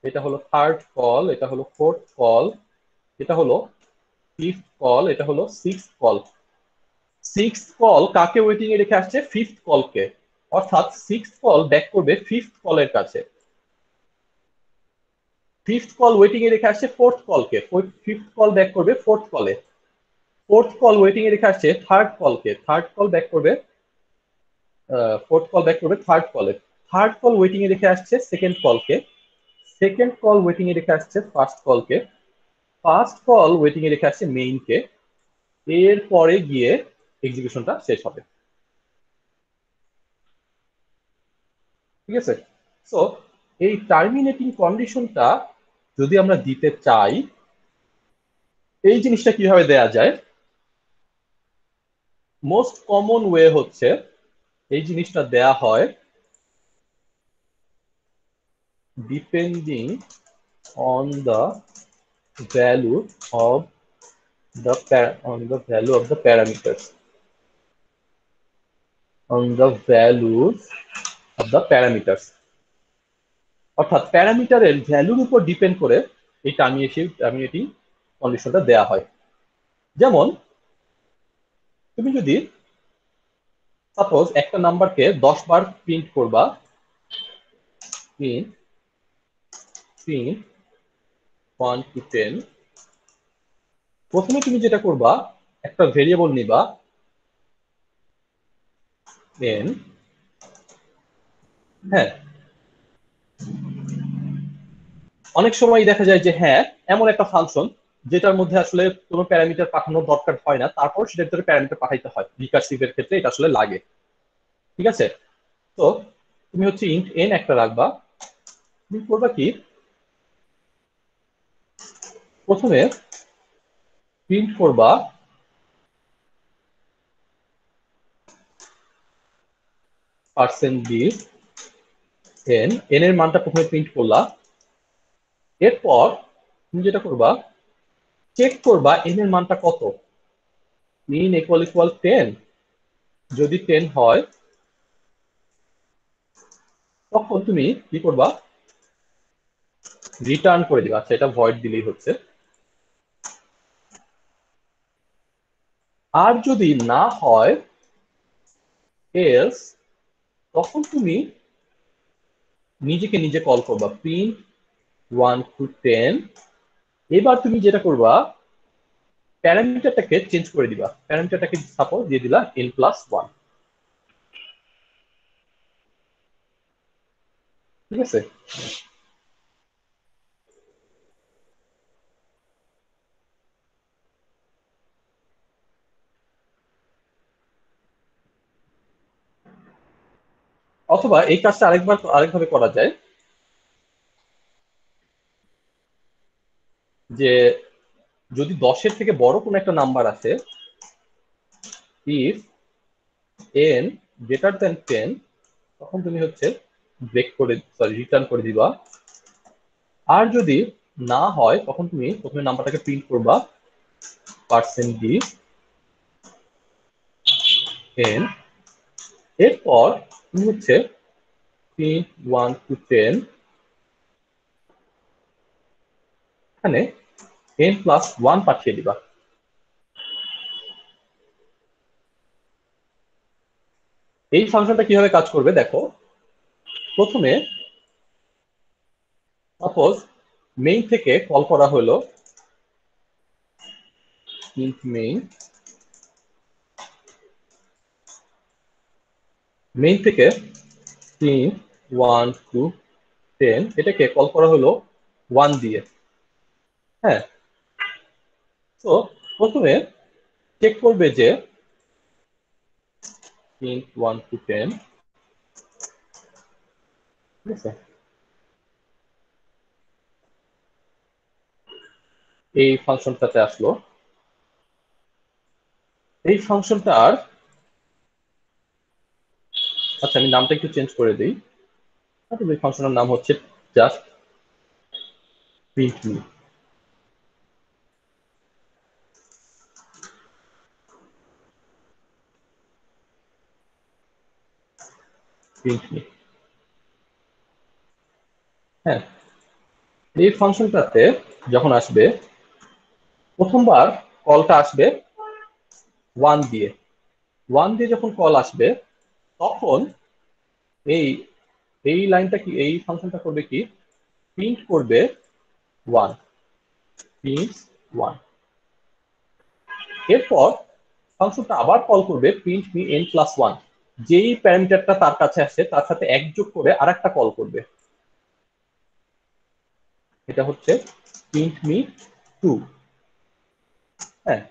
এটা হলো থার্ড কল, এটা হলো ফোর্থ কল, এটা হলো ফিফথ কল, এটা হলো সিক্সথ কল। সিক্সথ কল কাকে ওয়েটিং এ রেখে আসছে? ফিফথ কলকে। অর্থাৎ সিক্সথ কল ব্যাক করবে ফিফথ কলের কাছে, ফিফথ কল ওয়েটিং এ রেখে আসছে ফোর্থ কলকে, ফিফথ কল ব্যাক করবে ফোর্থ কলে, ফোর্থ কল ওয়েটিং এ রেখে আসছে থার্ড কলকে, থার্ড কল ব্যাক করবে ফোর্থ কল ব্যাক করবে থার্ড কলে, থার্ড কল ওয়েটিং এ রেখে আসছে সেকেন্ড কলকে, সেকেন্ড কল ওয়েটিং এ রেখে আসছে ফার্স্ট কলকে, ফার্স্ট কল ওয়েটিং এ রেখে আসছে মেইনকে, এরপরে গিয়ে এক্সিকিউশনটা শেষ হবে, ঠিক আছে? সো এই টার্মিনেটিং কন্ডিশনটা যদি আমরা দিতে চাই, এই জিনিসটা কিভাবে দেয়া যায়? মোস্ট কমন ওয়ে হচ্ছে এই জিনিসটা দেয়া হয় depending on the value of the parameters, on the values of the parameters, অর্থাৎ প্যারামিটারের ভ্যালুর উপর ডিপেন্ড করে এই টার্মিনেটিং কন্ডিশনটা দেয়া হয়। যেমন তুমি যদি সাপোজ একটা নাম্বারকে 10 বার প্রিন্ট করবা, প্রিন্ট প্রিন্ট 1 to 10, প্রথমে তুমি যেটা করবা, একটা ভেরিয়েবল নিবা n, হ্যাঁ, অনেক সময় দেখা যায় যে হ্যাঁ এমন একটা ফাংশন যেটার মধ্যে আসলে কোনো প্যারামিটার পাঠানোর দরকার হয় না, তারপর সেটার ভিতরে প্যারামিটার পাঠাইতে হয়, রিকার্সিভ এর ক্ষেত্রে এটা আসলে লাগে, ঠিক আছে? তো তুমি হচ্ছে ইন্ট n একটা রাখবা, তুমি করবা কি, প্রথমে প্রিন্ট করবা %d n, n এর মানটা প্রথমে প্রিন্ট করলা, এরপর তুমি যেটা করবা, চেক করবা n এর মানটা কত, মিন ইকুয়াল ইকুয়াল 10, যদি 10 হয় তখন তুমি কি করবা, রিটার্ন করে দিবা, আচ্ছা এটা ভয়েড দিলেই হচ্ছে। আর যদি না হয় এলস, তখন তুমি নিজেকে নিজে কল করবা প্রিন্ট 1 to 10, এবার তুমি যেটা করবা, প্যারামিটারটাকে চেঞ্জ করে দিবা, প্যারামিটারটাকে সাপোজ দিয়ে দিলা n+1, ঠিক আছে? অথবা এই কাজটা আরেকভাবে করা যায়, যে যদি 10-এর থেকে বড় কোনো একটা নাম্বার আছে, ইফ n গ্রেটার দ্যান 10, তখন তুমি হচ্ছে রিটার্ন করে দিবা। আর যদি না হয় তখন তুমি প্রথমে নাম্বারটাকে প্রিন্ট করবা %d n, এরপর তুমি হচ্ছে প্রিন্ট 1 to 10, এখানে n+1 পাঠিয়ে দিবা। এই ফাংশনটা কিভাবে কাজ করবে দেখো, প্রথমে সাপোজ মেইন থেকে কল করা হলো int মেইন থেকে 3 1 2 10 এটাকে কল করা হলো 1 দিয়ে। হ্যাঁ, তো প্রথমে চেক করবে যে int 1 to 10, ঠিক আছে, এই ফাংশনটাতে আসলো। এই ফাংশনটার, আচ্ছা আমি নামটা একটু চেঞ্জ করে দিই। এই ফাংশনের নাম হচ্ছে just print me. Print me, হ্যাঁ। এই ফাংশনটাতে যখন আসবে, প্রথমবার কলটা আসবে 1 দিয়ে। 1 দিয়ে যখন কল আসবে তখন এই এই লাইনটা কি, এই ফাংশনটা করবে কি, প্রিন্ট করবে 1, প্রিন্ট 1। এরপর ফাংশনটা আবার কল করবে প্রিন্ট মি n প্লাস 1, যেই প্যারামিটারটা তার কাছে আসে তার সাথে এক যোগ করে আরেকটা কল করবে, এটা হচ্ছে প্রিন্ট মি 2। হ্যাঁ,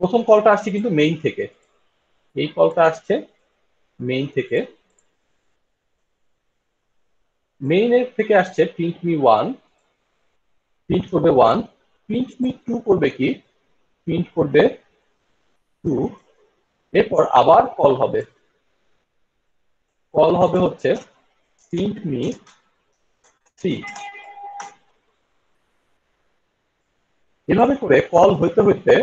প্রথম কলটা আসছে কিন্তু মেইন থেকে, এই কলটা আসছে মেইন থেকে, মেইনের থেকে আসছে প্রিন্ট মি 1, প্রিন্ট করবে 1, প্রিন্ট মি 2 করবে কি, প্রিন্ট করবে 2। এরপর আবার কল হবে, কল হবে হচ্ছে প্রিন্ট মি 3। এভাবে করে কল হইতে হইতে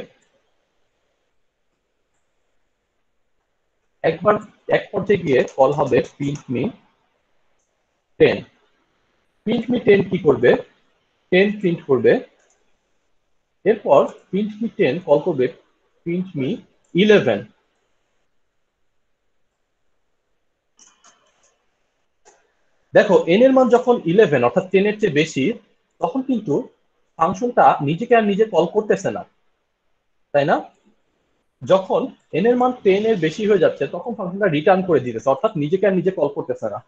একবার এক পর্যায়ে গিয়ে কল হবে প্রিন্ট মি 10। প্রিন্ট মি 10 কি করবে, 10 প্রিন্ট করবে। এরপর প্রিন্ট মি 10 কল করবে প্রিন্ট মি 11। দেখো n এর মান যখন 11 অর্থাৎ 10 এর চেয়ে বেশি, তখন কিন্তু ফাংশনটা নিজেকে আর নিজে কল করতেছে না, তাই না? যখন n এর মান 10 এর বেশি হয়ে যাচ্ছে তখন ফাংশনটা রিটার্ন করে দিতেছে, অর্থাৎ নিজেকে আর নিজে কল করতেছে না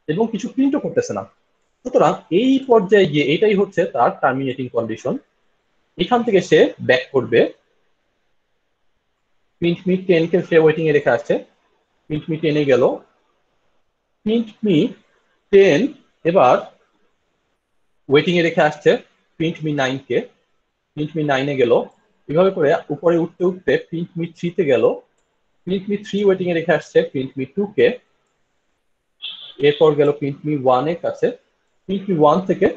এবং কিছু প্রিন্টও করতেছে না। সুতরাং এই পর্যায়ে গিয়ে এটাই হচ্ছে তার টার্মিনেটিং কন্ডিশন। এখান থেকে সে ব্যাক করবে, প্রিন্ট মি 10 কে সে ওয়েটিং এ রেখে আসছে, প্রিন্ট মি 10 এ গেল, প্রিন্ট মি 10 এবার ওয়েটিং এ রেখে আসছে প্রিন্ট মি 9 কে, প্রিন্ট মি 9 এ গেল। এভাবে করে উপরে উঠতে উঠতে প্রিন্ট মি 3 তে গেল, প্রিন্ট মি 3 ওয়েটিং এ রেখে আসছে প্রিন্ট মি 2 কে। এরপর গেল প্রিন্ট মি 1 এর কাছে, প্রিন্ট মি 1 থেকে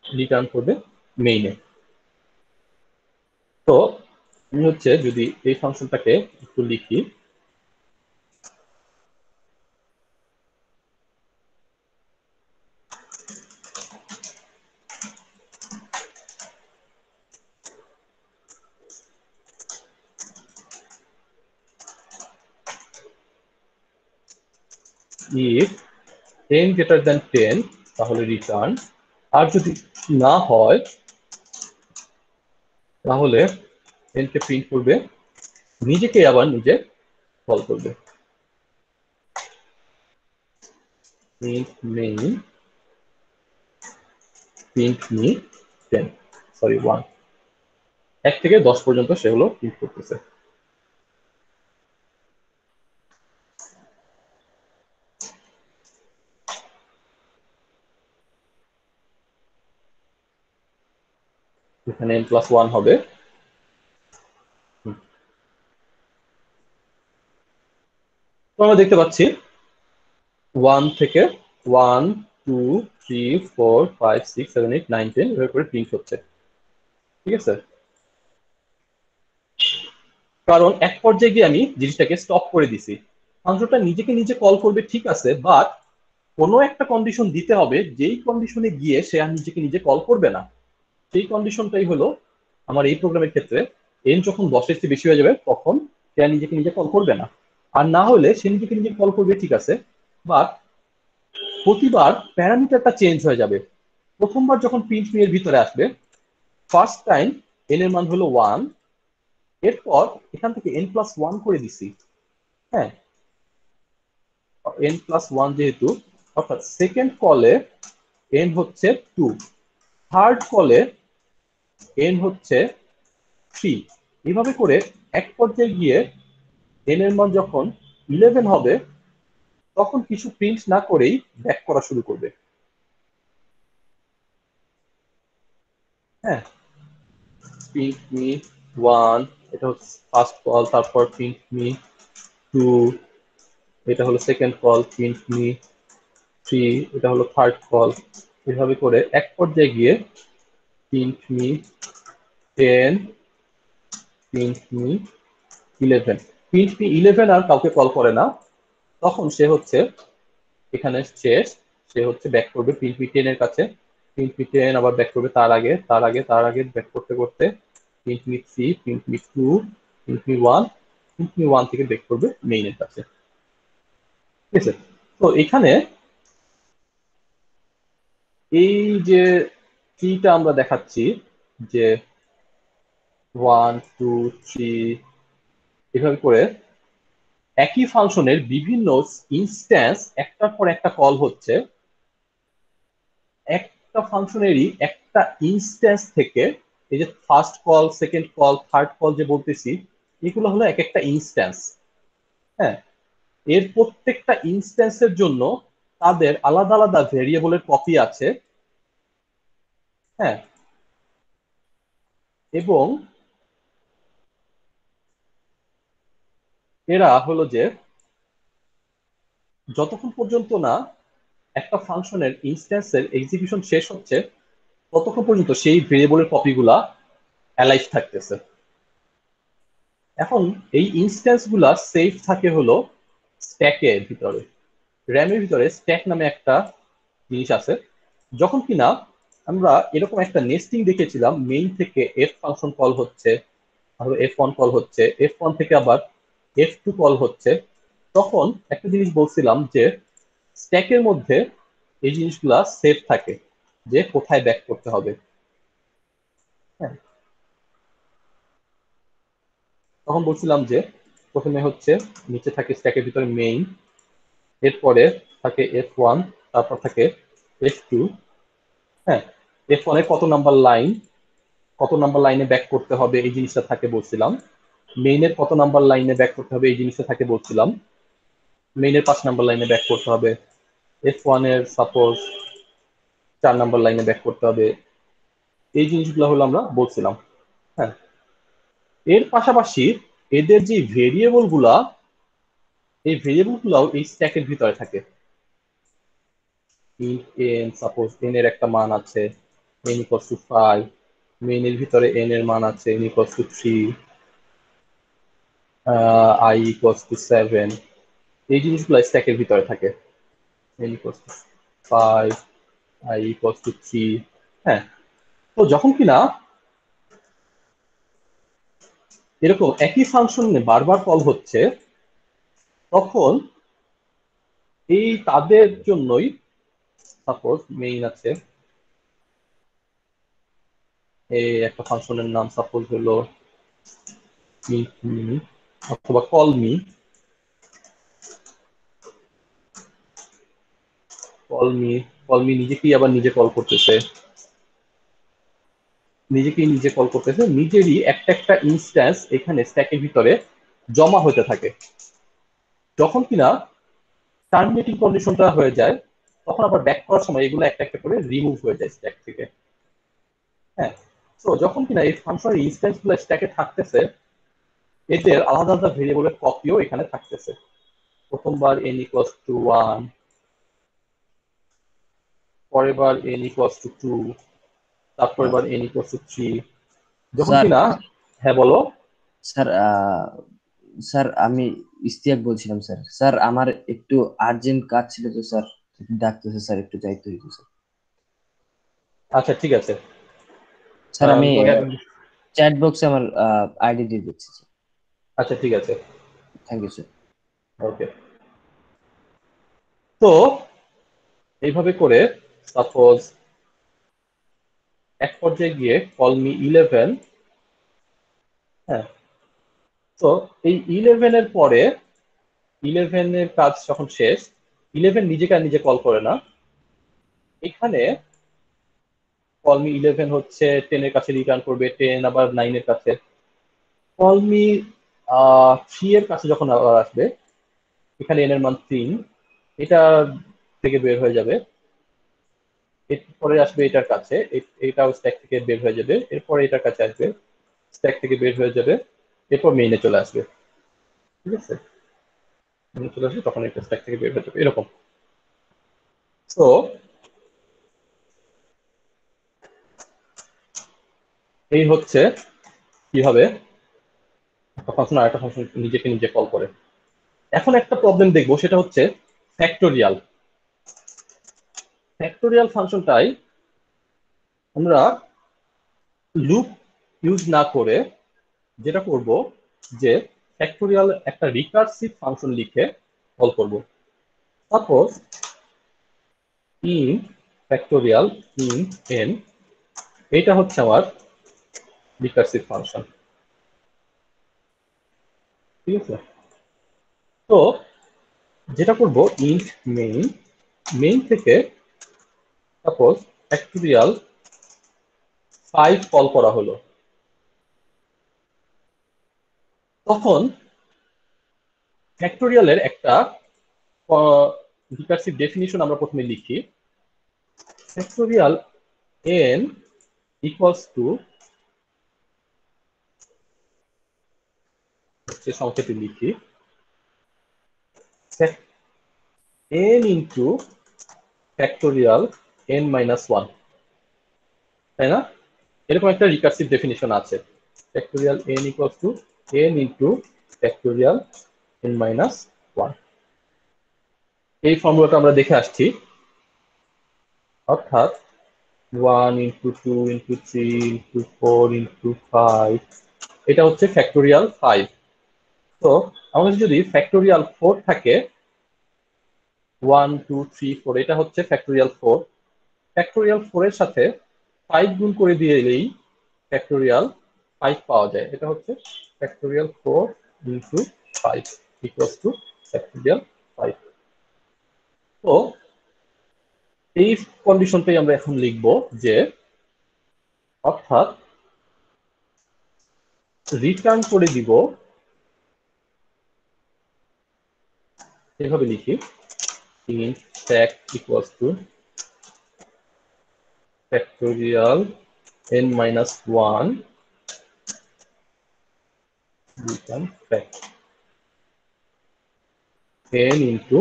রিটার্ন করবে মেইনে। তো আমি হচ্ছে যদি এই ফাংশনটাকে একটু লিখি, if n greater than 10 তাহলে রিটার্ন, আর যদি না হয় তাহলে n কে প্রিন্ট করবে, নিজেকে আবার নিজে কল করবে, print main print me 10, sorry 1, 1 থেকে 10 পর্যন্ত সেগুলো প্রিন্ট করতেছে। এখানে n প্লাস 1 হবে। তো আমরা দেখতে পাচ্ছি 1 থেকে 1 2 3 4 5 6 7 8 9 10 এভাবে করে প্রিন্ট হচ্ছে, ঠিক আছে। কারণ এক পর্যায়ে গিয়ে আমি জিনিসটাকে স্টপ করে দিছি, ফাংশনটা নিজেকে নিজে কল করবে ঠিক আছে, বাট কোনো একটা কন্ডিশন দিতে হবে, যেই কন্ডিশনে গিয়ে সে আর নিজেকে নিজে কল করবে না। সেই কন্ডিশনটাই হলো আমার এই প্রোগ্রামের ক্ষেত্রে n যখন 10 এর চেয়ে বেশি হয়ে যাবে তখন সে আর নিজেকে নিজে কল করবে না। আর না হলে সে নিজেকে নিজে কল করবে ঠিক আছে, বাট প্রতিবার প্যারামিটারটা চেঞ্জ হয়ে যাবে। প্রথমবার যখন প্রিন্ট মি এর ভিতরে আসবে, ফার্স্ট টাইম এন এর মান হলো 1, এরপর এখান থেকে n প্লাস 1 করে দিছি। হ্যাঁ, n+1 যেহেতু, অর্থাৎ সেকেন্ড কলে n হচ্ছে 2, থার্ড কলে n হচ্ছে 3। এইভাবে করে এক পর্যায়ে গিয়ে n এর মান যখন 11 হবে, তখন কিছু প্রিন্ট না করেই ব্যাক করা শুরু করবে। হ্যাঁ, প্রিন্ট মি 1, এটা হচ্ছে ফার্স্ট কল, তারপর প্রিন্ট মি 2, এটা হলো সেকেন্ড কল, প্রিন্ট মি 3, এটা হলো থার্ড কল। এভাবে করে এক পর্যায়ে গিয়ে print me 10, print me 11। Print me 11 আর কাউকে কল করে না, তখন সে হচ্ছে এখানে শেষ, সে হচ্ছে ব্যাক করবে প্রিন্ট মি 10 এর কাছে। প্রিন্ট মি 10 আবার ব্যাক করবে তার আগে, তার আগে ব্যাক করতে করতে print me 3, print me 2, print me 1, print me 1 থেকে ব্যাক করবে মেইনের কাছে। ঠিক আছে? তো এখানে এই যে ট্রিটা আমরা দেখাচ্ছি, যে 1 2 3 এভাবে করে একই ফাংশনের বিভিন্ন ইনস্ট্যান্স একটার পর একটা কল হচ্ছে। একটা ফাংশনেরই একটা ইনস্ট্যান্স থেকে, এই যে first call, second call, third call যে বলতেছি, এগুলো হলো এক একটা ইনস্ট্যান্স। হ্যাঁ, এর প্রত্যেকটা ইনস্ট্যান্সের জন্য তাদের আলাদা আলাদা ভেরিয়েবলের কপি আছে। হ্যাঁ, এবং এরা হলো যে যতক্ষণ পর্যন্ত না একটা ফাংশনের ইনস্ট্যান্সের এক্সিকিউশন শেষ হচ্ছে, ততক্ষণ পর্যন্ত সেই ভেরিয়েবলের কপিগুলা অ্যালাইভ থাকতেছে। এখন এই ইনস্ট্যান্স গুলা সেভ থাকে হলো স্ট্যাকের ভিতরে। র্যামের ভিতরে স্ট্যাক নামে একটা জিনিস আছে। যখন কিনা আমরা এরকম একটা নেস্টিং দেখেছিলাম, মেইন থেকে এফ ফাংশন কল হচ্ছে, F1 কল হচ্ছে, F1 থেকে আবার F2 কল হচ্ছে, তখন একটা জিনিস বলছিলাম যে স্ট্যাকের মধ্যে এই জিনিসগুলা সেভ থাকে, যে কোথায় ব্যাক করতে হবে। হ্যাঁ, তখন বলছিলাম যে প্রথমে হচ্ছে নিচে থাকে স্ট্যাকের ভিতরে মেইন, এরপরে থাকে F1, তারপর থাকে F2। হ্যাঁ, F1 এর কত নাম্বার লাইন, কত নাম্বার লাইনে ব্যাক করতে হবে এই জিনিসটা থাকে বলছিলাম। মেইনের কত নাম্বার লাইনে ব্যাক করতে হবে এই জিনিসটা থাকে বলছিলাম। মেইনের 5 নাম্বার লাইনে ব্যাক করতে হবে, F1 এর সাপোজ 4 নাম্বার লাইনে ব্যাক করতে হবে। এই জিনিসগুলো হলো আমরা বলছিলাম। হ্যাঁ, এর পাশাপাশি এদের যে ভেরিয়েবল গুলা, এই ভেরিয়েবল গুলাও এই স্ট্যাকের ভিতরে থাকে। n, সাপোজ n এর একটা মান আছে, n equals to 5, মেইন এর ভিতরে n এর মান আছে n equals to 3, I equals to 7। এই জিনিসগুলো স্ট্যাকের ভিতরে থাকে, n equals to 5, I equals to 3। হ্যাঁ, তো যখন কিনা এরকম একই ফাংশন বারবার কল হচ্ছে, তখন এই তাদের জন্যই, সাপোজ মেইন আছে, এই একটা ফাংশনের নাম সাপোজ হলো মি অথবা কল মি, নিজেকেই আবার নিজে কল করতেছে, নিজেরই একটা একটা ইনস্ট্যান্স এখানে স্ট্যাকের ভিতরে জমা হতে থাকে। যখন কিনা টার্মিনেটিং কন্ডিশনটা হয়ে যায়, তখন আবার ব্যাক করার সময় এগুলো একটা একটা করে রিমুভ হয়ে যায় স্ট্যাক থেকে। হ্যাঁ, তো যখন কিনা এই ফাংশনের ইনস্ট্যান্স গুলো স্ট্যাকে থাকতেছে, এদের আলাদা আলাদা ভেরিয়েবলের কপিও এখানে থাকতেছে। প্রথমবার n equals to 1, পরের বার n equals to 2, তারপরের বার n equals to 3। যখন স্যার কিনা, হ্যাঁ বলো। স্যার স্যার আমি ইস্তিয়াক বলছিলাম স্যার। স্যার আমার একটু আর্জেন্ট কাজ ছিল তো স্যার, একটু ডাকতেছে স্যার, একটু যাইতে হইতো স্যার। আচ্ছা ঠিক আছে। স্যার আমি go ahead. চ্যাট বক্সে আমার আইডি দিয়ে দিচ্ছি স্যার। আচ্ছা ঠিক আছে, থ্যাংক ইউ স্যার। ওকে। তো এইভাবে করে সাপোজ এক পর্যায়ে গিয়ে কল মি 11। হ্যাঁ, তো এই 11 এর পরে 11 এর কাজ যখন শেষ, 11 নিজেকে আর নিজে কল করে না, এখানে কল মি 11 হচ্ছে 10 এর কাছে রিটার্ন করবে, 10 আবার 9 এর কাছে। কল মি 3 এর কাছে যখন আবার আসবে, এখানে n এর মান 3, এটা থেকে বের হয়ে যাবে। এরপরে আসবে এটার কাছে, এটাও স্ট্যাক থেকে বের হয়ে যাবে। এরপরে এটার কাছে আসবে, স্ট্যাক থেকে বের হয়ে যাবে। এরপর মেইনে চলে আসবে। ঠিক আছে, মেইনে চলে আসবে, তখন এটা স্ট্যাক থেকে বের হয়ে যাবে, এরকম। তো এই হচ্ছে কিভাবে একটা ফাংশন আরেকটা ফাংশন নিজেকে নিজে কল করে। এখন একটা প্রবলেম দেখবো, সেটা হচ্ছে ফ্যাক্টোরিয়াল। ফ্যাক্টোরিয়াল ফাংশনটাই আমরা লুপ ইউজ না করে যেটা করব, যে ফ্যাক্টোরিয়াল একটা রিকার্সিভ ফাংশন লিখে কল করব। Suppose in factorial in n, এটা হচ্ছে আমার রিকার্সিভ ফাংশন। ঠিক আছে, তো যেটা করব, ইন্ট মেইন, মেইন থেকে সাপোজ ফ্যাক্টোরিয়াল 5 কল করা হলো, তখন ফ্যাক্টোরিয়ালের একটা রিকার্সিভ ডেফিনিশন আমরা প্রথমে লিখি। ফ্যাক্টোরিয়াল n ইকুয়ালস টু, সংক্ষেপে লিখি, n into factorial n minus 1, তাই না? এরকম একটা রিকার্সিভ ডেফিনিশন আছে, factorial n equals to n into factorial n minus 1। এই ফর্মুলাটা আমরা দেখে আসছি, অর্থাৎ 1 ইন্টু 2 ইন্টু 3 ইন্টু 4 ইন্টু 5, এটা হচ্ছে ফ্যাক্টোরিয়াল 5। তো আমাদের যদি ফ্যাক্টোরিয়াল 4 থাকে, 1 2 3 4, এটা হচ্ছে ফ্যাক্টোরিয়াল 4। ফ্যাক্টোরিয়াল 4 এর সাথে 5 গুণ করে দিলেই ফ্যাক্টোরিয়াল 5 পাওয়া যায়। এটা হচ্ছে factorial 4 into 5 equals to factorial 5। তো এই কন্ডিশনটাই আমরা এখন লিখব, যে অর্থাৎ রিটার্ন করে দিব, এভাবে লিখি, int stack equals to factorial n minus 1 return fact n into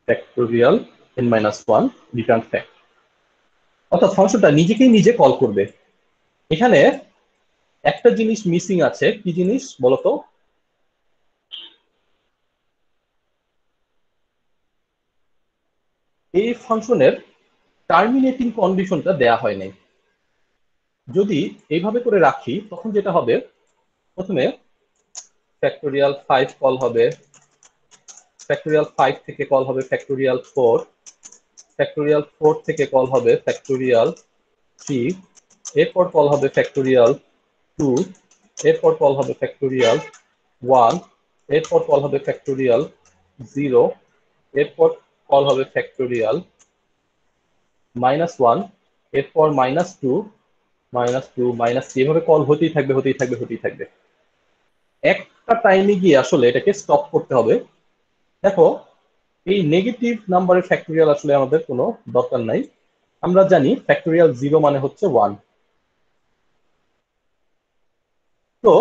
factorial n minus 1 return fact। অর্থাৎ ফাংশনটা নিজেকেই নিজে কল করবে। এখানে একটা জিনিস মিসিং আছে, কি জিনিস বলতো? এই ফাংশনের টার্মিনেটিং কন্ডিশনটা দেয়া হয় নাই। যদি এইভাবে করে রাখি, তখন যেটা হবে, প্রথমে ফ্যাক্টোরিয়াল 5 কল হবে, ফ্যাক্টোরিয়াল 5 থেকে কল হবে ফ্যাক্টোরিয়াল 4, ফ্যাক্টোরিয়াল 4 থেকে কল হবে ফ্যাক্টোরিয়াল 3, এরপর কল হবে ফ্যাক্টোরিয়াল 2, এরপর কল হবে ফ্যাক্টোরিয়াল 1, এরপর কল হবে ফ্যাক্টোরিয়াল 0, এরপর কল হবে ফ্যাক্টোরিয়াল -1, এরপর -2, -2, -3, এভাবে কল হতেই থাকবে, হতেই থাকবে, হতেই থাকবে। একটা টাইমে গিয়ে আসলে এটাকে স্টপ করতে হবে। দেখো, এই নেগেটিভ নাম্বারের ফ্যাক্টোরিয়াল আসলে আমাদের কোনো দরকার নাই। আমরা জানি ফ্যাক্টোরিয়াল 0 মানে হচ্ছে 1। তো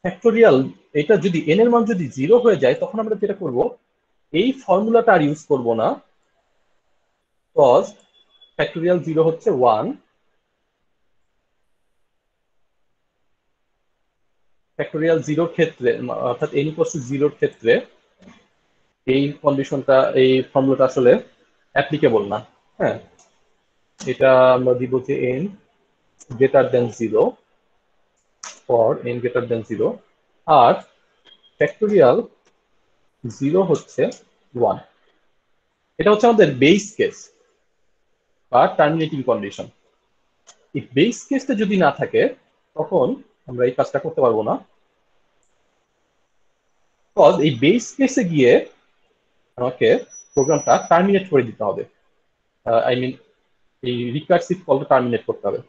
ফ্যাক্টোরিয়াল, এটা যদি n এর মান যদি 0 হয়ে যায়, তখন আমরা যেটা করব, এই ফর্মুলাটা আর ইউজ করব না, কজ ফ্যাক্টোরিয়াল 0 হচ্ছে 1। ফ্যাক্টোরিয়াল 0 ক্ষেত্রে, অর্থাৎ n ইকুয়ালস টু 0 ক্ষেত্রে এই কন্ডিশনটা, এই ফর্মুলাটা আসলে অ্যাপ্লিকেবল না। হ্যাঁ, এটা আমরা দিব যে n greater than 0 for n greater than 0, আর ফ্যাক্টোরিয়াল 0 হচ্ছে 1। এটা হচ্ছে আমাদের বেস কেস। বা টার্মিনেটিং কন্ডিশন। এই বেস কেসটা যদি না থাকে তখন আমরা এই কাজটা করতে পারবো না, বিকজ এই বেস কেসে গিয়ে আমাকে প্রোগ্রামটা টার্মিনেট করে দিতে হবে, আই মিন এই রিকার্সিভ কলটা টার্মিনেট করতে হবে।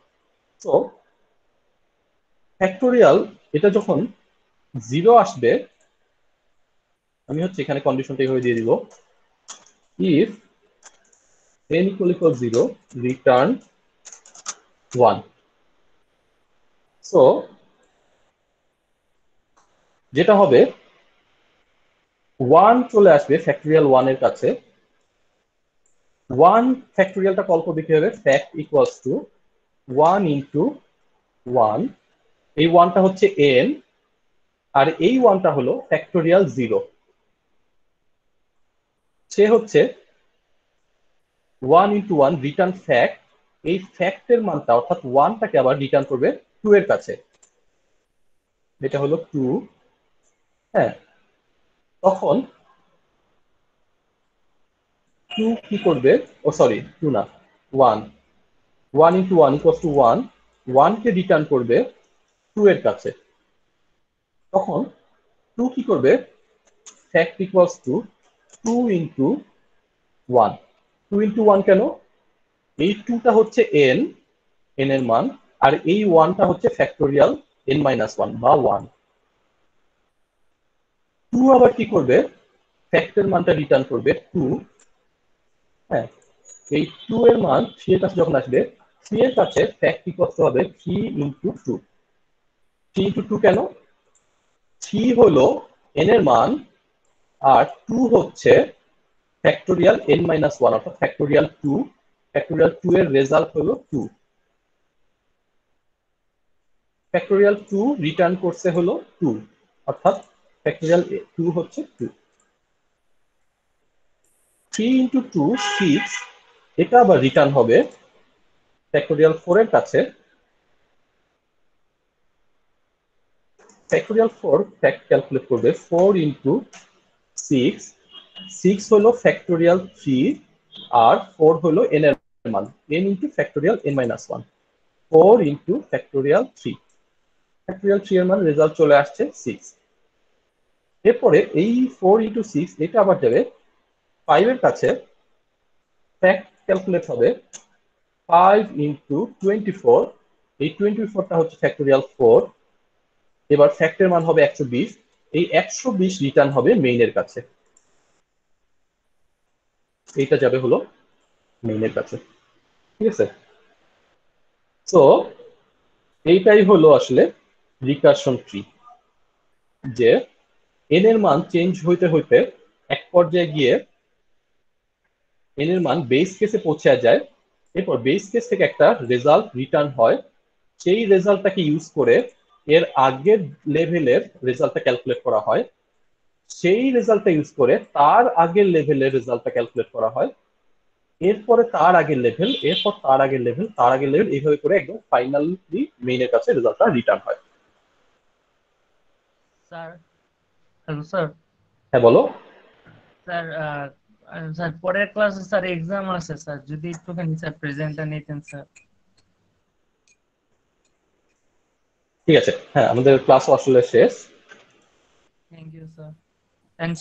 তো ফ্যাক্টোরিয়াল এটা যখন 0 আসবে, আমি হচ্ছে এখানে কন্ডিশনটা এইভাবে দিয়ে দিব, ইফ n = 0 রিটার্ন 1। সো যেটা হবে 1 চলে আসবে ফ্যাক্টোরিয়াল 1 এর কাছে। 1 ফ্যাক্টোরিয়ালটা কল করবে কি হবে, ফ্যাক্ট ইকুয়ালস টু 1 ইন্টু 1, এই 1টা হচ্ছে n, আর এই 1টা হলো ফ্যাক্টোরিয়াল 0। সে হচ্ছে 1 ইন্টু 1 রিটার্ন ফ্যাক্ট, এই ফ্যাক্টের মানটা অর্থাৎ 1টাকে আবার রিটার্ন করবে 2 এর কাছে, এটা হলো 2। হ্যাঁ, তখন 2 কি করবে, ও সরি 2 না, 1, 1 into 1 equals to 1, 1 K return করবে 2 এর কাছে। তখন 2 কি করবে, fact equals to 2 into 1। 2 into 1 কেন, এই 2টা হচ্ছে n এর মান, আর এই 1টা হচ্ছে ফ্যাক্টোরিয়াল n-1 বা 1। 2 আবার কি করবে, ফ্যাক্টের মানটা রিটার্ন করবে 2। হ্যাঁ, এই 2 এর মান 3 এর কাছে যখন আসবে, 3 এর কাছে ফ্যাক্ট ইকুয়ালস হবে 3 ইন্টু 2। 3 ইন্টু 2 কেন, 3 হলো n এর মান, আর 2 হচ্ছে ফ্যাক্টোরিয়াল n-1 অর্থাৎ ফ্যাক্টোরিয়াল 2। ফ্যাক্টোরিয়াল 2 এর রেজাল্ট হলো 2। ফ্যাক্টোরিয়াল 2 রিটার্ন করছে হলো 2, অর্থাৎ ফ্যাক্টোরিয়াল 2 হচ্ছে 2। 3 ইন্টু 2 6, এটা আবার রিটার্ন হবে ফ্যাক্টোরিয়াল 4 এর কাছে। ফ্যাক্টোরিয়াল 4 ফ্যাক্ট ক্যালকুলেট করবে 4 ইন্টু 6, 6 হলো ফ্যাক্টোরিয়াল 3, আর 4 হলো n এর মান, n into factorial n-1, 4 into factorial 3। Factorial 3 এর মান রেজাল্ট চলে আসছে 6। এরপরে এই 4 ইন্টু 6 এটা আবার যাবে 5 এর কাছে, ফ্যাক্ট ক্যালকুলেট হবে 5 ইন্টু 24, এই 24টা হচ্ছে ফ্যাক্টোরিয়াল 4। এবার ফ্যাক্টের মান হবে 120, এই 120 রিটার্ন হবে মেইনের কাছে, এইটা যাবে হলো মেইনের কাছে। ঠিক আছে, তো এইটাই হলো আসলে রিকারশন ট্রি, যে n এর মান চেঞ্জ হইতে হইতে এক পর্যায়ে গিয়ে n এর মান বেস কেসে পৌঁছে যায়, এরপর বেস কেস থেকে একটা রেজাল্ট রিটার্ন হয়, সেই রেজাল্টটাকে ইউজ করে এর আগের লেভেলের রেজাল্টটা ক্যালকুলেট করা হয়, সেই রেজাল্টটা ইউজ করে তার আগের লেভেলের রেজাল্টটা ক্যালকুলেট করা হয়, এরপরে তার আগের লেভেল, এরপর তার আগের লেভেল, তার আগের লেভেল, এইভাবে করে একদম ফাইনালি মেইনের কাছে রেজাল্টটা রিটার্ন হয়। Sir, hello sir. হ্যাঁ বলো। স্যার স্যার পরের ক্লাসে স্যার এক্সাম আছে স্যার, যদি একটুখানি স্যার প্রেজেন্টটা নিতেন স্যার। ঠিক আছে, হ্যাঁ আমাদের ক্লাস আসলে শেষ। Thank you sir. থ্যাংকস